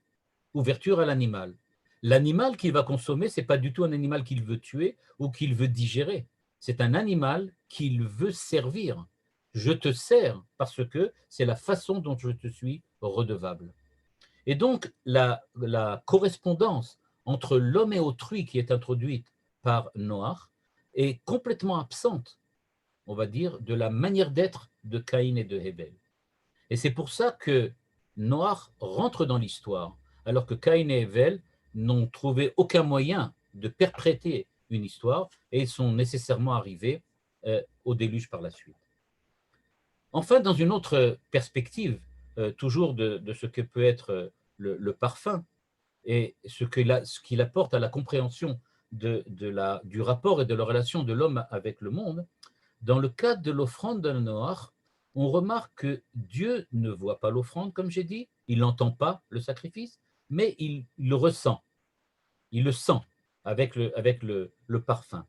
ouverture à l'animal. L'animal qu'il va consommer, ce n'est pas du tout un animal qu'il veut tuer ou qu'il veut digérer. C'est un animal qu'il veut servir. Je te sers parce que c'est la façon dont je te suis redevable. Et donc, la correspondance entre l'homme et autrui qui est introduite par Noach est complètement absente, on va dire, de la manière d'être de Caïn et de Hével. Et c'est pour ça que Noach rentre dans l'histoire, alors que Caïn et Hevel n'ont trouvé aucun moyen de perpréter une histoire et ils sont nécessairement arrivés au déluge par la suite. Enfin, dans une autre perspective, toujours de ce que peut être le parfum et ce qu'il apporte à la compréhension du rapport et de la relation de l'homme avec le monde, dans le cadre de l'offrande de Noach, on remarque que Dieu ne voit pas l'offrande, comme j'ai dit, il n'entend pas le sacrifice, mais il le ressent, il le sent avec le parfum.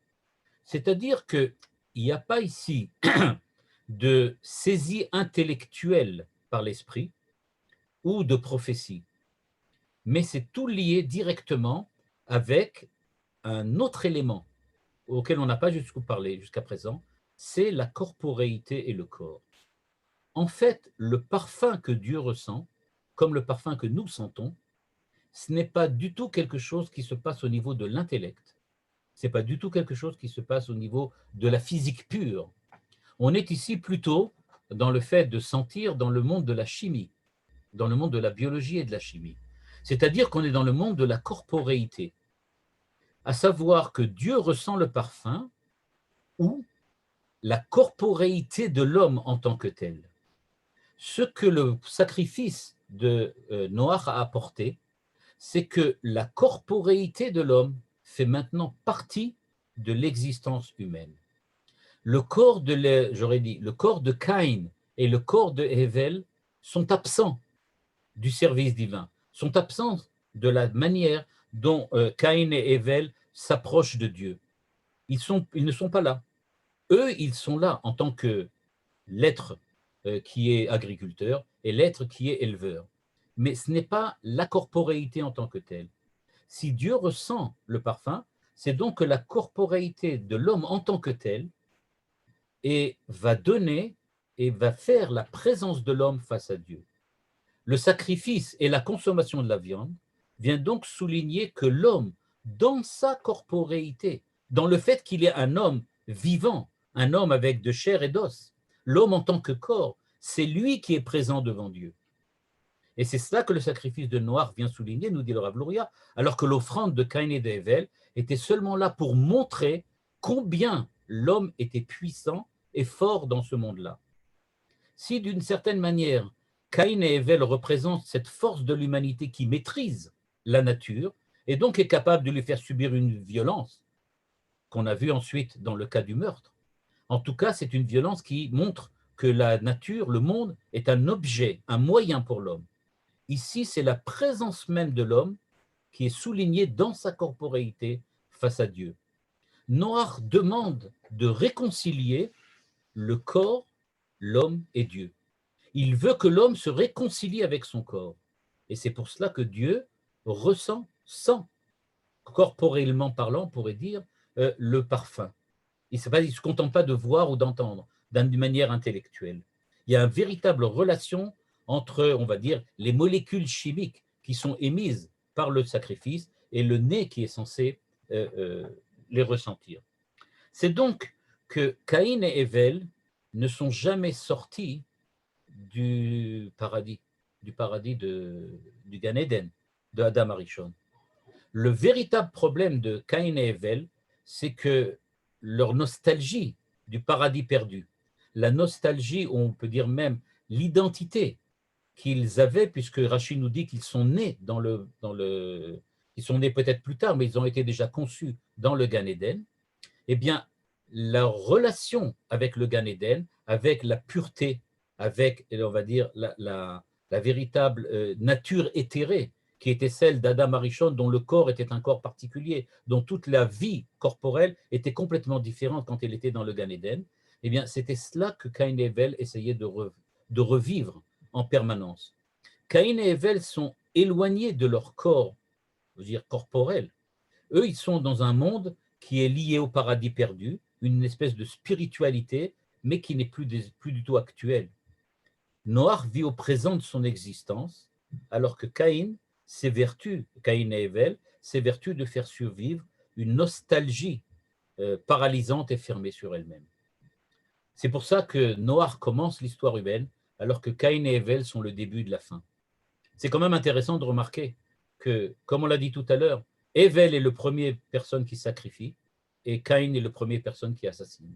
C'est-à-dire qu'il n'y a pas ici de saisie intellectuelle par l'esprit ou de prophétie, mais c'est tout lié directement avec un autre élément auquel on n'a pas parlé jusqu'à présent, c'est la corporéité et le corps. En fait, le parfum que Dieu ressent, comme le parfum que nous sentons, ce n'est pas du tout quelque chose qui se passe au niveau de l'intellect, ce n'est pas du tout quelque chose qui se passe au niveau de la physique pure. On est ici plutôt dans le fait de sentir dans le monde de la chimie, dans le monde de la biologie et de la chimie. C'est-à-dire qu'on est dans le monde de la corporéité, à savoir que Dieu ressent le parfum ou la corporéité de l'homme en tant que tel. Ce que le sacrifice de Noach a apporté, c'est que la corporéité de l'homme fait maintenant partie de l'existence humaine. Le corps le corps de Caïn et le corps de Hevel sont absents du service divin, sont absents de la manière dont Caïn et Hevel s'approchent de Dieu. Ils ne sont pas là. Eux, ils sont là en tant que l'être qui est agriculteur et l'être qui est éleveur. Mais ce n'est pas la corporéité en tant que telle. Si Dieu ressent le parfum, c'est donc que la corporéité de l'homme en tant que tel et va donner et va faire la présence de l'homme face à Dieu. Le sacrifice et la consommation de la viande vient donc souligner que l'homme, dans sa corporéité, dans le fait qu'il est un homme vivant, un homme avec de chair et d'os, l'homme en tant que corps, c'est lui qui est présent devant Dieu. Et c'est cela que le sacrifice de Noach vient souligner, nous dit le Rav Luria, alors que l'offrande de Caïn et d'Hevel était seulement là pour montrer combien l'homme était puissant et fort dans ce monde-là. Si d'une certaine manière, Caïn et Hevel représentent cette force de l'humanité qui maîtrise la nature et donc est capable de lui faire subir une violence qu'on a vue ensuite dans le cas du meurtre, en tout cas, c'est une violence qui montre que la nature, le monde, est un objet, un moyen pour l'homme. Ici, c'est la présence même de l'homme qui est soulignée dans sa corporéité face à Dieu. Noach demande de réconcilier le corps, l'homme et Dieu. Il veut que l'homme se réconcilie avec son corps. Et c'est pour cela que Dieu ressent, sent, corporellement parlant, on pourrait dire, le parfum. Il ne se contente pas de voir ou d'entendre d'une manière intellectuelle. Il y a une véritable relation entre, on va dire, les molécules chimiques qui sont émises par le sacrifice et le nez qui est censé les ressentir. C'est donc que Caïn et Hevel ne sont jamais sortis du paradis du Gan Eden, de Adam Arishon. Le véritable problème de Caïn et Hevel, c'est que leur nostalgie du paradis perdu, la nostalgie, ou on peut dire même l'identité qu'ils avaient, puisque Rachid nous dit qu'ils sont nés ils sont nés peut-être plus tard, mais ils ont été déjà conçus dans le Gan Eden, eh bien, leur relation avec le Gan Eden, avec la pureté, avec, on va dire, la véritable nature éthérée, qui était celle d'Adam Arishon, dont le corps était un corps particulier, dont toute la vie corporelle était complètement différente quand elle était dans le Gan Eden, eh bien, c'était cela que Caïn et Hevel essayaient de revivre en permanence. Caïn et Hevel sont éloignés de leur corps, je veux dire corporel. Eux, ils sont dans un monde qui est lié au paradis perdu, une espèce de spiritualité, mais qui n'est plus du tout actuelle. Noach vit au présent de son existence, alors que Caïn, Caïn et Hevel, ses vertus de faire survivre une nostalgie paralysante et fermée sur elle-même. C'est pour ça que Noach commence l'histoire humaine, alors que Caïn et Hevel sont le début de la fin. C'est quand même intéressant de remarquer que, comme on l'a dit tout à l'heure, Evel est le premier personne qui sacrifie et Caïn est le premier personne qui assassine.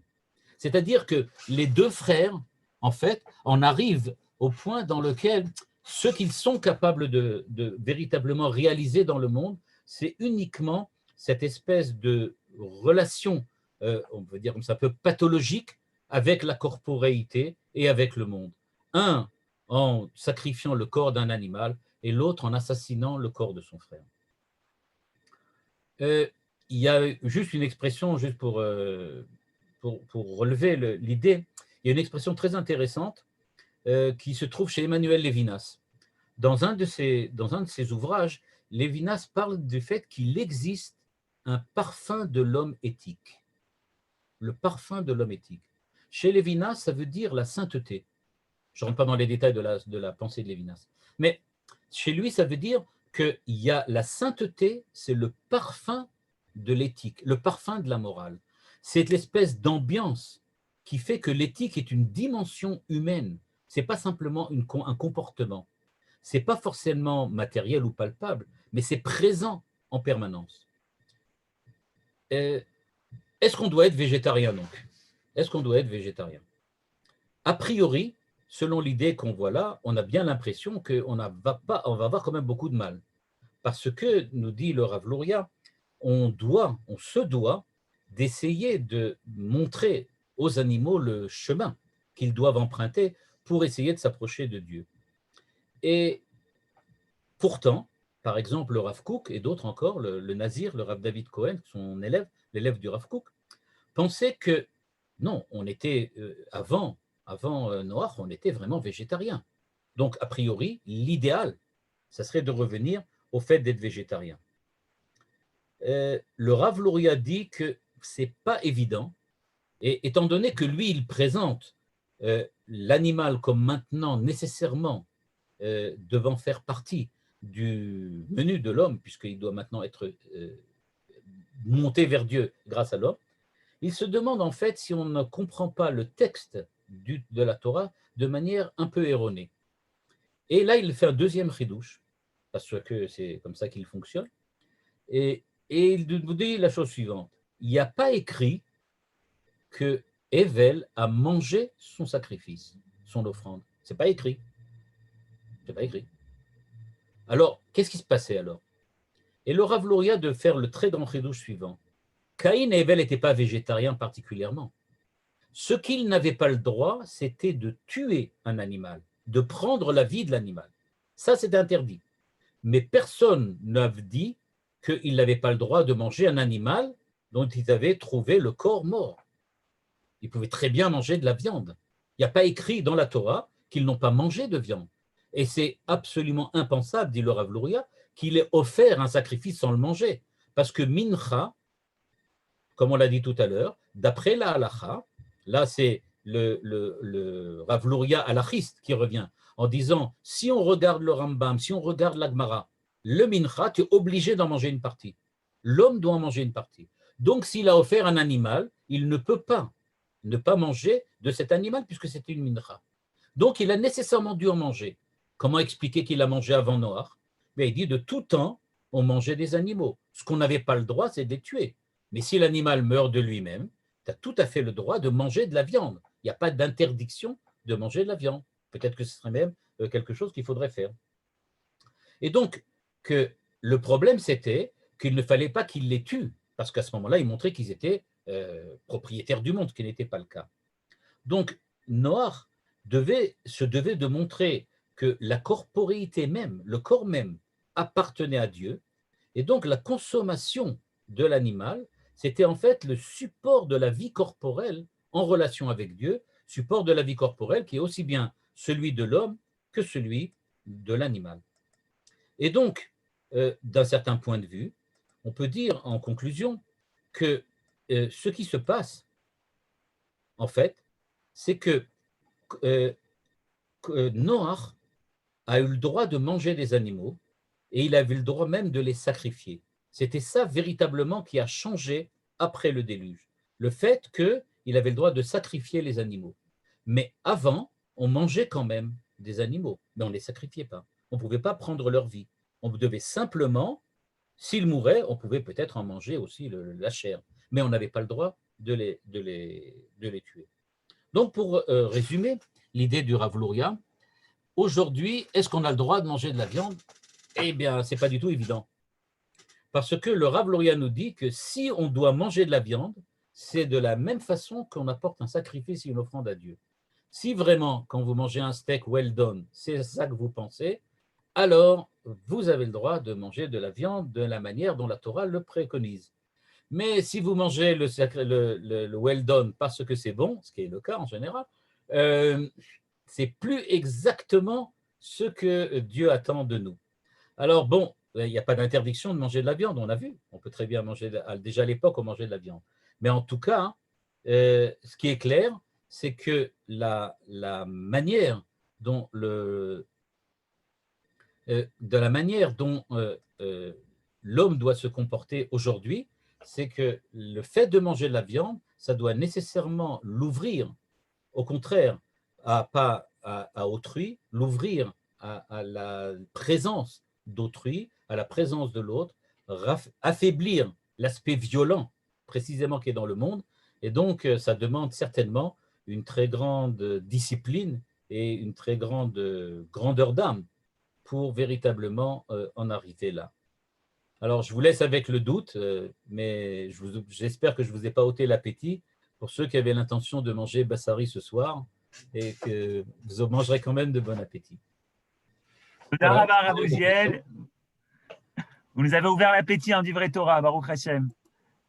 C'est-à-dire que les deux frères, en fait, en arrivent au point dans lequel ce qu'ils sont capables de véritablement réaliser dans le monde, c'est uniquement cette espèce de relation, on peut dire comme ça, un peu pathologique avec la corporéité et avec le monde. Un en sacrifiant le corps d'un animal et l'autre en assassinant le corps de son frère. Il y a juste une expression, juste pour relever l'idée, il y a une expression très intéressante qui se trouve chez Emmanuel Lévinas. Dans un de ses ouvrages, Lévinas parle du fait qu'il existe un parfum de l'homme éthique. Le parfum de l'homme éthique. Chez Lévinas, ça veut dire la sainteté. Je ne rentre pas dans les détails de la pensée de Lévinas. Mais chez lui, ça veut dire qu'il y a la sainteté, c'est le parfum de l'éthique, le parfum de la morale. C'est l'espèce d'ambiance qui fait que l'éthique est une dimension humaine. Ce n'est pas simplement un comportement. Ce n'est pas forcément matériel ou palpable, mais c'est présent en permanence. Est-ce qu'on doit être végétarien donc? Est-ce qu'on doit être végétarien? A priori, selon l'idée qu'on voit là, on a bien l'impression qu'on va avoir quand même beaucoup de mal. Parce que, nous dit le Rav Luria, on se doit d'essayer de montrer aux animaux le chemin qu'ils doivent emprunter pour essayer de s'approcher de Dieu. Et pourtant, par exemple, le Rav Kook et d'autres encore, le Nazir, le Rav David Cohen, son élève, l'élève du Rav Kook, pensaient que non, on était avant Noach, on était vraiment végétarien. Donc, a priori, l'idéal, ça serait de revenir au fait d'être végétarien. Le Rav Luria dit que ce n'est pas évident, et étant donné que lui, il présente l'animal comme maintenant nécessairement devant faire partie du menu de l'homme, puisqu'il doit maintenant être monté vers Dieu grâce à l'homme, il se demande en fait si on ne comprend pas le texte de la Torah de manière un peu erronée. Et là, il fait un deuxième chidouche, parce que c'est comme ça qu'il fonctionne, et il nous dit la chose suivante. Il n'y a pas écrit que Evel a mangé son sacrifice, son offrande. Ce n'est pas écrit. C'est pas écrit. Alors, qu'est-ce qui se passait alors? Et le Rav Luria de faire le très grand chidouche suivant. Caïn et Evel n'étaient pas végétariens particulièrement. Ce qu'ils n'avaient pas le droit, c'était de tuer un animal, de prendre la vie de l'animal. Ça, c'est interdit. Mais personne n'a dit qu'ils n'avaient pas le droit de manger un animal dont ils avaient trouvé le corps mort. Ils pouvaient très bien manger de la viande. Il n'y a pas écrit dans la Torah qu'ils n'ont pas mangé de viande. Et c'est absolument impensable, dit le Rav Luria, qu'il ait offert un sacrifice sans le manger. Parce que mincha, comme on l'a dit tout à l'heure, d'après la halacha, là c'est le Rav Luria halachiste qui revient en disant, si on regarde le Rambam, si on regarde la Gemara, le mincha, tu es obligé d'en manger une partie. L'homme doit en manger une partie. Donc s'il a offert un animal, il ne peut pas ne pas manger de cet animal puisque c'est une mincha. Donc il a nécessairement dû en manger. Comment expliquer qu'il a mangé avant Noach? Mais il dit de tout temps, on mangeait des animaux. Ce qu'on n'avait pas le droit, c'est de les tuer. Mais si l'animal meurt de lui-même, tu as tout à fait le droit de manger de la viande. Il n'y a pas d'interdiction de manger de la viande. Peut-être que ce serait même quelque chose qu'il faudrait faire. Et donc, que le problème, c'était qu'il ne fallait pas qu'ils les tuent, parce qu'à ce moment-là, ils montraient qu'ils étaient propriétaires du monde, ce qui n'était pas le cas. Donc, Noach se devait de montrer que la corporéité même, le corps même, appartenait à Dieu, et donc la consommation de l'animal, c'était en fait le support de la vie corporelle en relation avec Dieu, support de la vie corporelle qui est aussi bien celui de l'homme que celui de l'animal. Et donc, d'un certain point de vue, on peut dire en conclusion que ce qui se passe, en fait, c'est que Noach a eu le droit de manger des animaux et il avait le droit même de les sacrifier. C'était ça véritablement qui a changé après le déluge. Le fait qu'il avait le droit de sacrifier les animaux. Mais avant, on mangeait quand même des animaux, mais on ne les sacrifiait pas. On ne pouvait pas prendre leur vie. On devait simplement, s'ils mouraient, on pouvait peut-être en manger aussi la chair, mais on n'avait pas le droit de les tuer. Donc, pour résumer l'idée du Rav Luria, aujourd'hui, est-ce qu'on a le droit de manger de la viande? Eh bien, ce n'est pas du tout évident. Parce que le Rav Luria nous dit que si on doit manger de la viande, c'est de la même façon qu'on apporte un sacrifice et une offrande à Dieu. Si vraiment, quand vous mangez un steak well done, c'est ça que vous pensez, alors vous avez le droit de manger de la viande de la manière dont la Torah le préconise. Mais si vous mangez le well done parce que c'est bon, ce qui est le cas en général, c'est plus exactement ce que Dieu attend de nous. Alors bon, il n'y a pas d'interdiction de manger de la viande, on a vu. On peut très bien manger, déjà à l'époque, on mangeait de la viande. Mais en tout cas, ce qui est clair, c'est que la manière dont l'homme doit se comporter aujourd'hui, c'est que le fait de manger de la viande, ça doit nécessairement l'ouvrir, au contraire, pas à autrui, l'ouvrir à la présence d'autrui, à la présence de l'autre, affaiblir l'aspect violent précisément qui est dans le monde. Et donc, ça demande certainement une très grande discipline et une très grande grandeur d'âme pour véritablement en arriver là. Alors, je vous laisse avec le doute, mais j'espère que je ne vous ai pas ôté l'appétit pour ceux qui avaient l'intention de manger Bassari ce soir et que vous mangerez quand même de bon appétit. Toda Rabba, Rav Uziel. Vous nous avez ouvert l'appétit en divrei Torah, Baruch Hashem.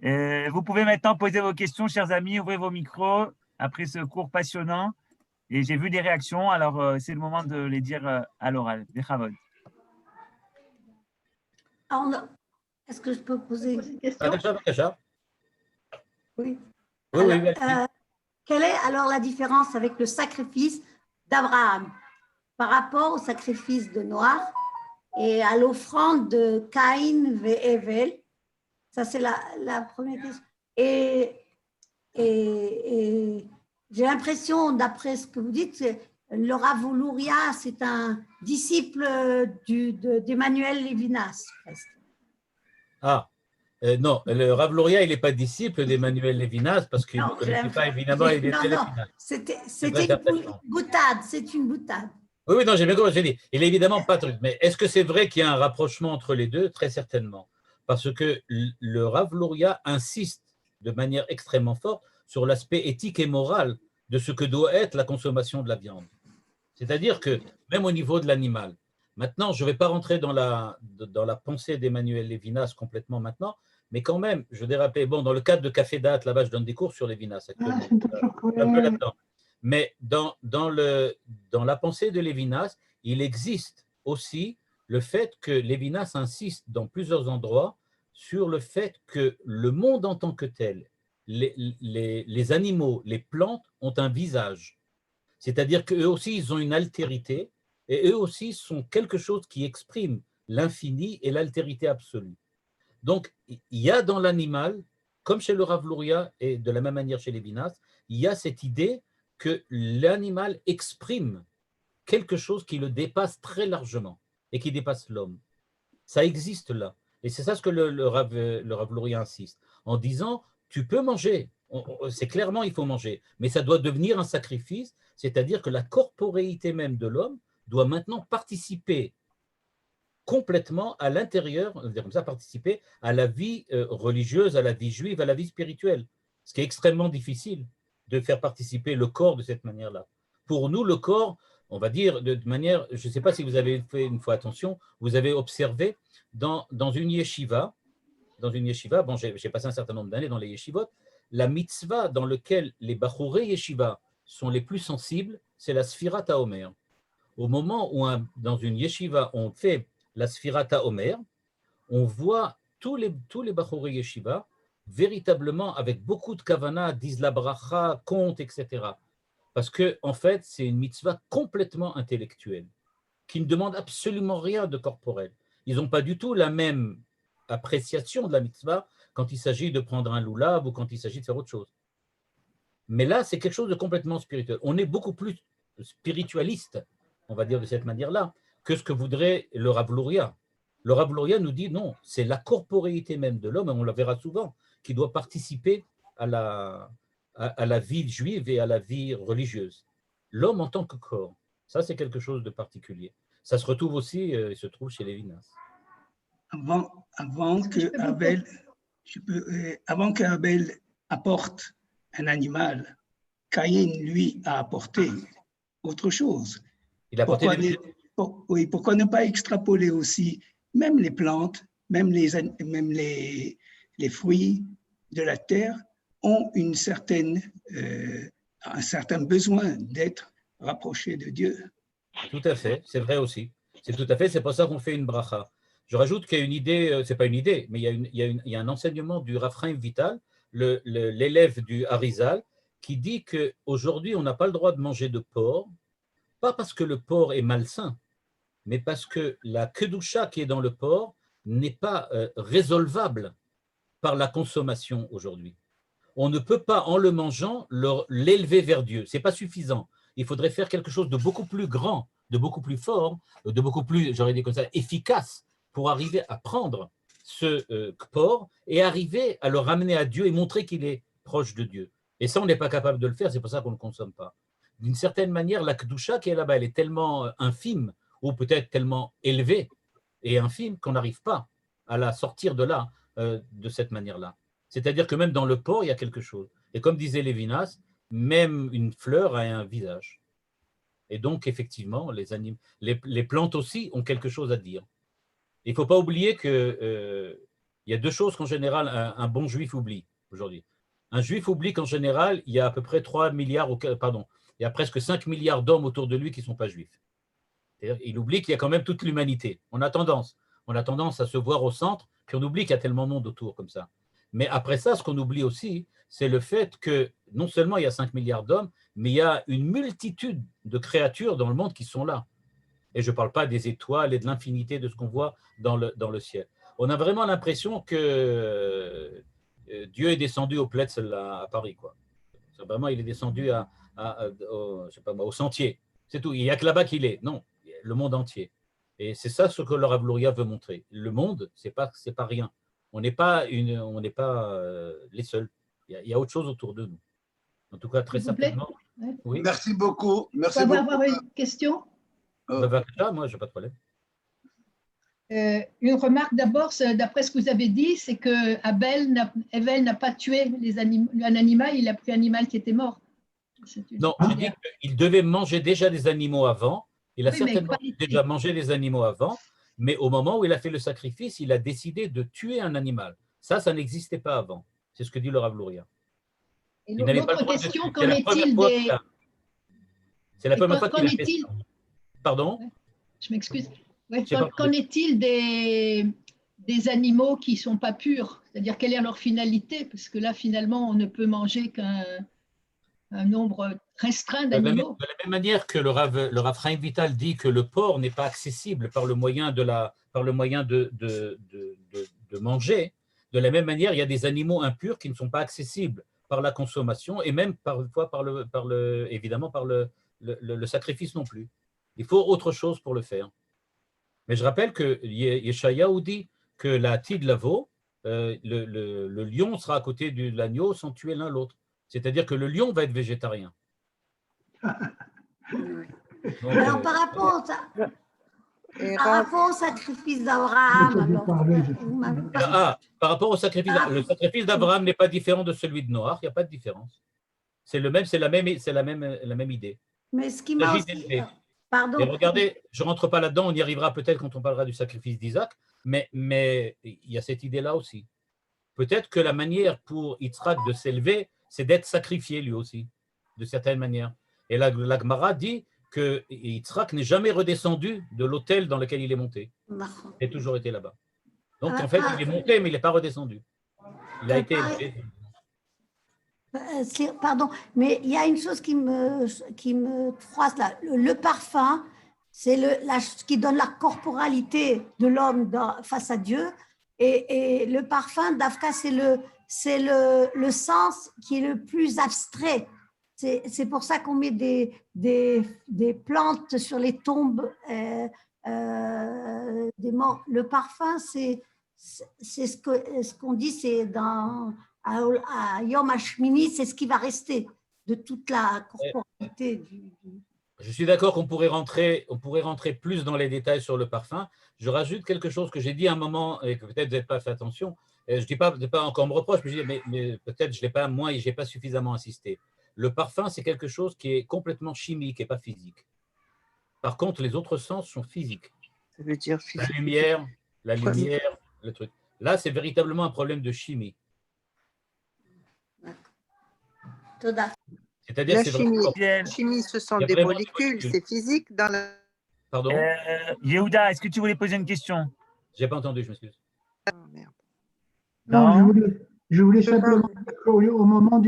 Vous pouvez maintenant poser vos questions, chers amis, ouvrez vos micros après ce cours passionnant. Et j'ai vu des réactions, alors c'est le moment de les dire à l'oral. Bechavod. Est-ce que je peux poser une question? Oui. Oui, alors, oui, quelle est alors la différence avec le sacrifice d'Abraham par rapport au sacrifice de Noach et à l'offrande de Caïn et Hevel? Ça, c'est la première question. Et j'ai l'impression, d'après ce que vous dites, le Rav Luria, c'est un disciple d'Emmanuel Lévinas, presque. Non, le Rav Luria, il n'est pas disciple d'Emmanuel Lévinas parce qu'il ne connaissait pas évidemment Emmanuel Lévinas. C'était une boutade, c'est une boutade. Oui, non, j'ai bien compris, j'ai dit. Il n'est évidemment pas truc. Mais est-ce que c'est vrai qu'il y a un rapprochement entre les deux? Très certainement. Parce que le Rav Luria insiste de manière extrêmement forte sur l'aspect éthique et moral de ce que doit être la consommation de la viande. C'est-à-dire que même au niveau de l'animal. Maintenant, je ne vais pas rentrer dans la pensée d'Emmanuel Lévinas complètement maintenant, mais quand même, je vais rappeler, bon, dans le cadre de Café Date, là-bas, je donne des cours sur Lévinas actuellement. Un peu là-dedans. Mais dans la pensée de Lévinas, il existe aussi le fait que Lévinas insiste dans plusieurs endroits sur le fait que le monde en tant que tel, les animaux, les plantes ont un visage. C'est-à-dire qu'eux aussi, ils ont une altérité et eux aussi sont quelque chose qui exprime l'infini et l'altérité absolue. Donc, il y a dans l'animal, comme chez le Rav Luria et de la même manière chez Lévinas, il y a cette idée que l'animal exprime quelque chose qui le dépasse très largement et qui dépasse l'homme. Ça existe là. Et c'est ça ce que le Rav Luria insiste, en disant, tu peux manger, c'est clairement il faut manger, mais ça doit devenir un sacrifice, c'est-à-dire que la corporéité même de l'homme doit maintenant participer complètement à l'intérieur, comme ça, participer à la vie religieuse, à la vie juive, à la vie spirituelle. Ce qui est extrêmement difficile de faire participer le corps de cette manière-là. Pour nous, le corps, on va dire de manière, je ne sais pas si vous avez fait une fois attention, vous avez observé dans une yeshiva, bon, j'ai passé un certain nombre d'années dans les yeshivot, la mitzvah dans laquelle les bachurei yeshiva sont les plus sensibles, c'est la Sfirat HaOmer. Au moment où dans une yeshiva, on fait la Sfirat HaOmer, on voit tous les bachurei yeshiva véritablement avec beaucoup de kavana, disent la bracha, compte, etc. Parce que en fait, c'est une mitzvah complètement intellectuelle qui ne demande absolument rien de corporel. Ils n'ont pas du tout la même appréciation de la mitzvah quand il s'agit de prendre un loulav ou quand il s'agit de faire autre chose. Mais là, c'est quelque chose de complètement spirituel. On est beaucoup plus spiritualiste, on va dire de cette manière-là, que ce que voudrait le Rav Luria. Le Rav Luria nous dit non, c'est la corporéité même de l'homme, et on le verra souvent, qui doit participer à la vie juive et à la vie religieuse. L'homme en tant que corps, ça c'est quelque chose de particulier. Ça se retrouve aussi, il se trouve chez Lévinas. Avant que Abel apporte un animal, Caïn, lui, a apporté autre chose. Il a apporté pourquoi ne pas extrapoler aussi même les plantes, même les fruits de la terre ont un certain besoin d'être rapprochés de Dieu. Tout à fait, c'est vrai aussi. C'est pour ça qu'on fait une bracha. Je rajoute qu'il y a une idée, c'est pas une idée, mais il y a un enseignement du Rav Chaim Vital, l'élève du Harizal, qui dit qu'aujourd'hui, on n'a pas le droit de manger de porc, pas parce que le porc est malsain, mais parce que la kedusha qui est dans le porc n'est pas résolvable par la consommation aujourd'hui. On ne peut pas, en le mangeant, l'élever vers Dieu. Ce n'est pas suffisant. Il faudrait faire quelque chose de beaucoup plus grand, de beaucoup plus fort, de beaucoup plus, j'aurais dit comme ça, efficace pour arriver à prendre ce porc et arriver à le ramener à Dieu et montrer qu'il est proche de Dieu. Et ça, on n'est pas capable de le faire, c'est pour ça qu'on ne le consomme pas. D'une certaine manière, la kedusha qui est là-bas, elle est tellement infime, ou peut-être tellement élevée et infime qu'on n'arrive pas à la sortir de là, de cette manière-là. C'est-à-dire que même dans le porc, il y a quelque chose. Et comme disait Lévinas, même une fleur a un visage. Et donc, effectivement, les plantes aussi ont quelque chose à dire. Il ne faut pas oublier qu'il y a deux choses qu'en général, un bon juif oublie aujourd'hui. Un juif oublie qu'en général, il y a à peu près 3 milliards, il y a presque 5 milliards d'hommes autour de lui qui ne sont pas juifs. Il oublie qu'il y a quand même toute l'humanité. On a tendance à se voir au centre, puis on oublie qu'il y a tellement de monde autour comme ça. Mais après ça, ce qu'on oublie aussi, c'est le fait que non seulement il y a 5 milliards d'hommes, mais il y a une multitude de créatures dans le monde qui sont là. Et je ne parle pas des étoiles et de l'infinité de ce qu'on voit dans le ciel. On a vraiment l'impression que Dieu est descendu au Pletzel à Paris, quoi. Vraiment, il est descendu au Sentier. C'est tout. Il n'y a que là-bas qu'il est. Non, le monde entier. Et c'est ça ce que le Rav Luria veut montrer. Le monde, c'est pas rien. On n'est pas les seuls. Il y a autre chose autour de nous. En tout cas, très certainement. Oui. Merci beaucoup. Merci beaucoup. Avoir une question? Moi, je n'ai pas de problème. Une remarque d'abord, d'après ce que vous avez dit, c'est que Abel n'a pas tué un animal, il a pris un animal qui était mort. Non, je dis qu'il devait manger déjà des animaux avant. Il a certainement déjà mangé des animaux avant, mais au moment où il a fait le sacrifice, il a décidé de tuer un animal. Ça n'existait pas avant. C'est ce que dit le Rav Luria. Et l'autre question, qu'en est-il des… C'est la première fois qu'il a fait ça. Pardon? Je m'excuse. Ouais, qu'en est-il des animaux qui ne sont pas purs? C'est-à-dire, quelle est leur finalité? Parce que là, finalement, on ne peut manger qu'un nombre restreint d'animaux. De la même manière que le Rav Chaim Vital dit que le porc n'est pas accessible par le moyen de manger, de la même manière, il y a des animaux impurs qui ne sont pas accessibles par la consommation et même parfois évidemment par le sacrifice non plus. Il faut autre chose pour le faire. Mais je rappelle que Yeshayahu dit que la tid lavo, le lion sera à côté de l'agneau sans tuer l'un l'autre. C'est-à-dire que le lion va être végétarien. Donc, alors, par rapport au sacrifice d'Abraham, par rapport au sacrifice, le sacrifice d'Abraham n'est pas différent de celui de Noach, il n'y a pas de différence. C'est la même idée. Mais ce qui m'a aussi… Pardon. Et regardez, je ne rentre pas là-dedans, on y arrivera peut-être quand on parlera du sacrifice d'Isaac, mais il y a cette idée-là aussi. Peut-être que la manière pour Yitzhak de s'élever, c'est d'être sacrifié lui aussi, de certaine manière. Et la Gemara dit que Yitzhak n'est jamais redescendu de l'autel dans lequel il est monté. Il a toujours été là-bas. Donc en fait, il est monté, mais il n'est pas redescendu. Il a été élevé. Pardon, mais il y a une chose qui me froisse là. Le parfum, c'est ce qui donne la corporalité de l'homme face à Dieu. Et le parfum, Dafka, c'est le sens qui est le plus abstrait. C'est pour ça qu'on met des plantes sur les tombes Le parfum, c'est ce qu'on dit, c'est à Yom HaShmini, c'est ce qui va rester de toute la corporalité. Je suis d'accord qu'on pourrait rentrer plus dans les détails sur le parfum. Je rajoute quelque chose que j'ai dit à un moment et que peut-être vous n'avez pas fait attention. Je ne dis pas encore me reproche, mais peut-être je n'ai pas suffisamment insisté. Le parfum, c'est quelque chose qui est complètement chimique et pas physique. Par contre, les autres sens sont physiques. Ça veut dire physique. La lumière, le truc. Là, c'est véritablement un problème de chimie. C'est-à-dire la que chimie, ce sont des molécules, c'est physique dans la… Pardon Yehuda, est-ce que tu voulais poser une question? Je n'ai pas entendu, je m'excuse. Oh, merde. Non, je voulais simplement dire qu'au moment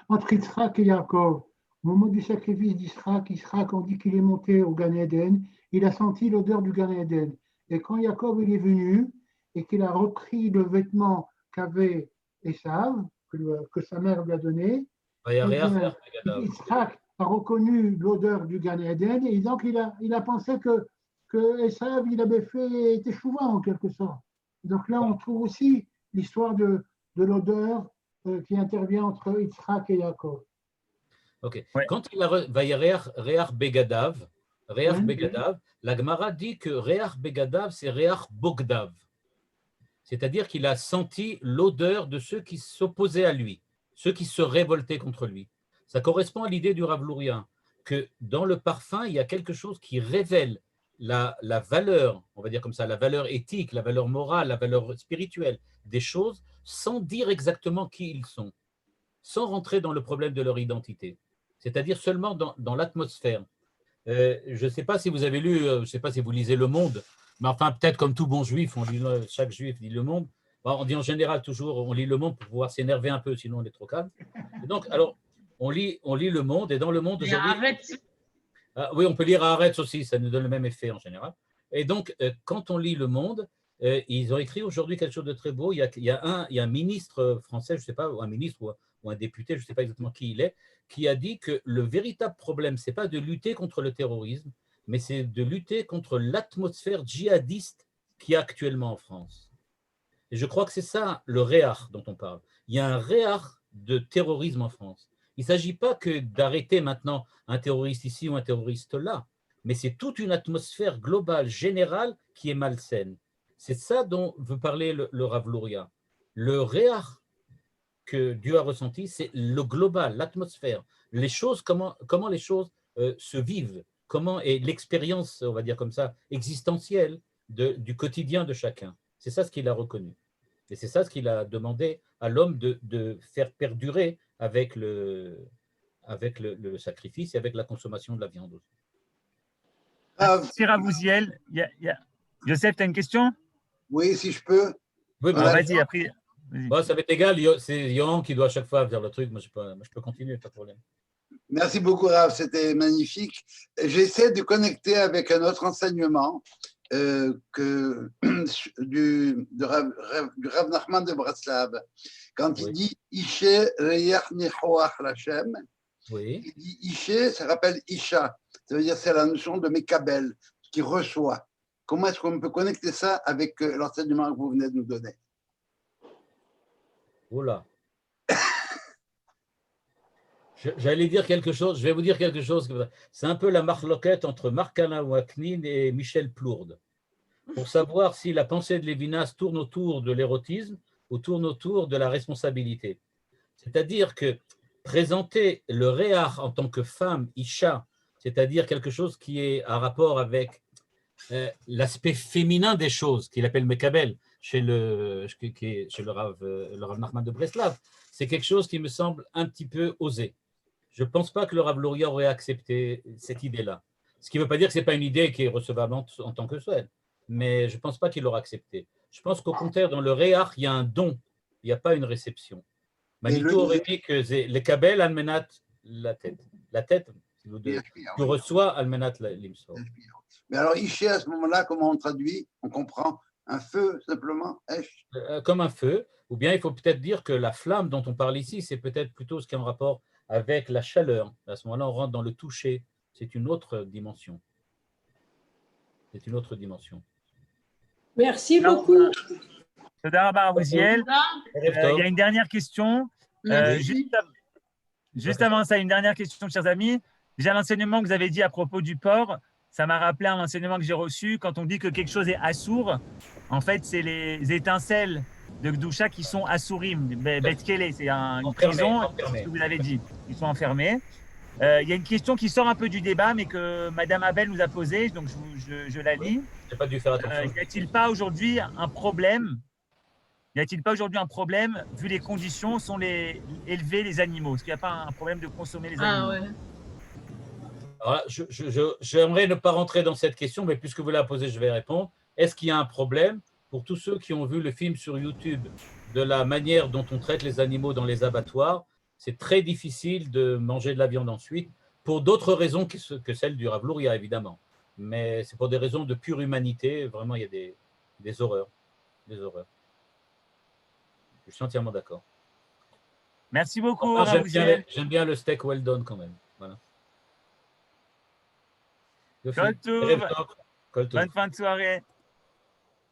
entre Yitzhak et Yaakov, au moment du sacrifice d'Yitzhak, Yitzhak, on dit qu'il est monté au Gan Eden, il a senti l'odeur du Gan Eden. Et quand Yaakov il est venu et qu'il a repris le vêtement qu'avait Esav, que sa mère lui a donné, Yitzhak a reconnu l'odeur du Gan Eden et donc il a pensé que Esav il avait fait Teshuva en quelque sorte. Donc là, on trouve aussi l'histoire de l'odeur qui intervient entre Yitzhak et Yaakov. Ok. Ouais. Quand il a Reach Begadav, la Gemara dit que Reach Begadav, c'est Reach Bogdav. C'est-à-dire qu'il a senti l'odeur de ceux qui s'opposaient à lui, ceux qui se révoltaient contre lui. Ça correspond à l'idée du Rav Luria, que dans le parfum, il y a quelque chose qui révèle la valeur, on va dire comme ça, la valeur éthique, la valeur morale, la valeur spirituelle des choses, sans dire exactement qui ils sont, sans rentrer dans le problème de leur identité. C'est-à-dire seulement dans l'atmosphère. Je ne sais pas si vous avez lu, je ne sais pas si vous lisez Le Monde, mais enfin, peut-être comme tout bon juif, chaque juif lit Le Monde. On dit en général toujours, on lit Le Monde pour pouvoir s'énerver un peu, sinon on est trop calme. Et donc, alors, on lit Le Monde, et dans Le Monde aujourd'hui… oui, on peut lire Haaretz aussi, ça nous donne le même effet en général. Et donc, quand on lit Le Monde, ils ont écrit aujourd'hui quelque chose de très beau. Il y a un ministre français, je ne sais pas, ou un ministre ou un député, je ne sais pas exactement qui il est, qui a dit que le véritable problème, ce n'est pas de lutter contre le terrorisme, mais c'est de lutter contre l'atmosphère djihadiste qu'il y a actuellement en France. Et je crois que c'est ça le réach dont on parle. Il y a un réach de terrorisme en France. Il ne s'agit pas que d'arrêter maintenant un terroriste ici ou un terroriste là, mais c'est toute une atmosphère globale, générale, qui est malsaine. C'est ça dont veut parler le Rav Luria. Le réach que Dieu a ressenti, c'est le global, l'atmosphère, les choses, comment les choses se vivent, comment est l'expérience, on va dire comme ça, existentielle du quotidien de chacun. C'est ça ce qu'il a reconnu. Et c'est ça ce qu'il a demandé à l'homme de faire perdurer avec le sacrifice et avec la consommation de la viande aussi. Merci Ravouziel. Joseph, tu as une question? Oui, si je peux. Oui, vas-y, après. Bon, ça va être égal, c'est Yohan qui doit à chaque fois faire le truc. Moi, je peux continuer, pas de problème. Merci beaucoup, Rav, c'était magnifique. J'essaie de connecter avec un autre enseignement du Rav Nachman de Breslav. Quand il dit Ishe Reyach Nichoach Lachem, il dit Ishe, ça rappelle Isha. Ça veut dire c'est la notion de Mekabel, qui reçoit. Comment est-ce qu'on peut connecter ça avec l'enseignement que vous venez de nous donner? Oula. J'allais dire quelque chose, je vais vous dire quelque chose. C'est un peu la marloquette entre Marc-Alain Ouaknin et Michel Plourde. Pour savoir si la pensée de Lévinas tourne autour de l'érotisme ou tourne autour de la responsabilité. C'est-à-dire que présenter le réach en tant que femme, Isha, c'est-à-dire quelque chose qui est en rapport avec l'aspect féminin des choses, qu'il appelle Mekabel, chez le Rav Nachman de Breslav, c'est quelque chose qui me semble un petit peu osé. Je ne pense pas que le Rav Luria aurait accepté cette idée-là. Ce qui ne veut pas dire que ce n'est pas une idée qui est recevable en tant que seule, mais je ne pense pas qu'il l'aurait accepté. Je pense qu'au contraire, dans le réach, il y a un don, il n'y a pas une réception. Manito aurait dit que c'est le kabel almenat la tête. La tête, tu reçois almenat l'imsor. Mais alors, Ishe, à ce moment-là, comment on traduit? On comprend un feu, simplement? Comme un feu, ou bien il faut peut-être dire que la flamme dont on parle ici, c'est peut-être plutôt ce qui est en rapport avec la chaleur. À ce moment-là, on rentre dans le toucher. C'est une autre dimension. C'est une autre dimension. Merci beaucoup. Toda rabba, Rouziel. Il y a une dernière question. Juste avant ça, une dernière question, chers amis. Déjà, l'enseignement que vous avez dit à propos du porc, ça m'a rappelé un enseignement que j'ai reçu. Quand on dit que quelque chose est assour, en fait, c'est les étincelles de Gdoucha qui sont assourim. Bet Kele, c'est une prison, c'est ce que vous avez dit. Ils sont enfermés. Il y a une question qui sort un peu du débat, mais que Madame Abel nous a posée, donc je la lis. J'ai pas dû faire attention. Y a-t-il pas aujourd'hui un problème? Y a-t-il pas aujourd'hui un problème, vu les conditions, sont élever les animaux? Est-ce qu'il n'y a pas un problème de consommer les animaux? Ouais. Alors, j'aimerais ne pas rentrer dans cette question, mais puisque vous la posez, je vais répondre. Est-ce qu'il y a un problème pour tous ceux qui ont vu le film sur YouTube de la manière dont on traite les animaux dans les abattoirs? C'est très difficile de manger de la viande ensuite, pour d'autres raisons que celle du Rav Luria, évidemment. Mais c'est pour des raisons de pure humanité. Vraiment, il y a des horreurs. Des horreurs. Je suis entièrement d'accord. Merci beaucoup. Enfin, j'aime bien le steak well done quand même. Voilà. Bonne fin de soirée.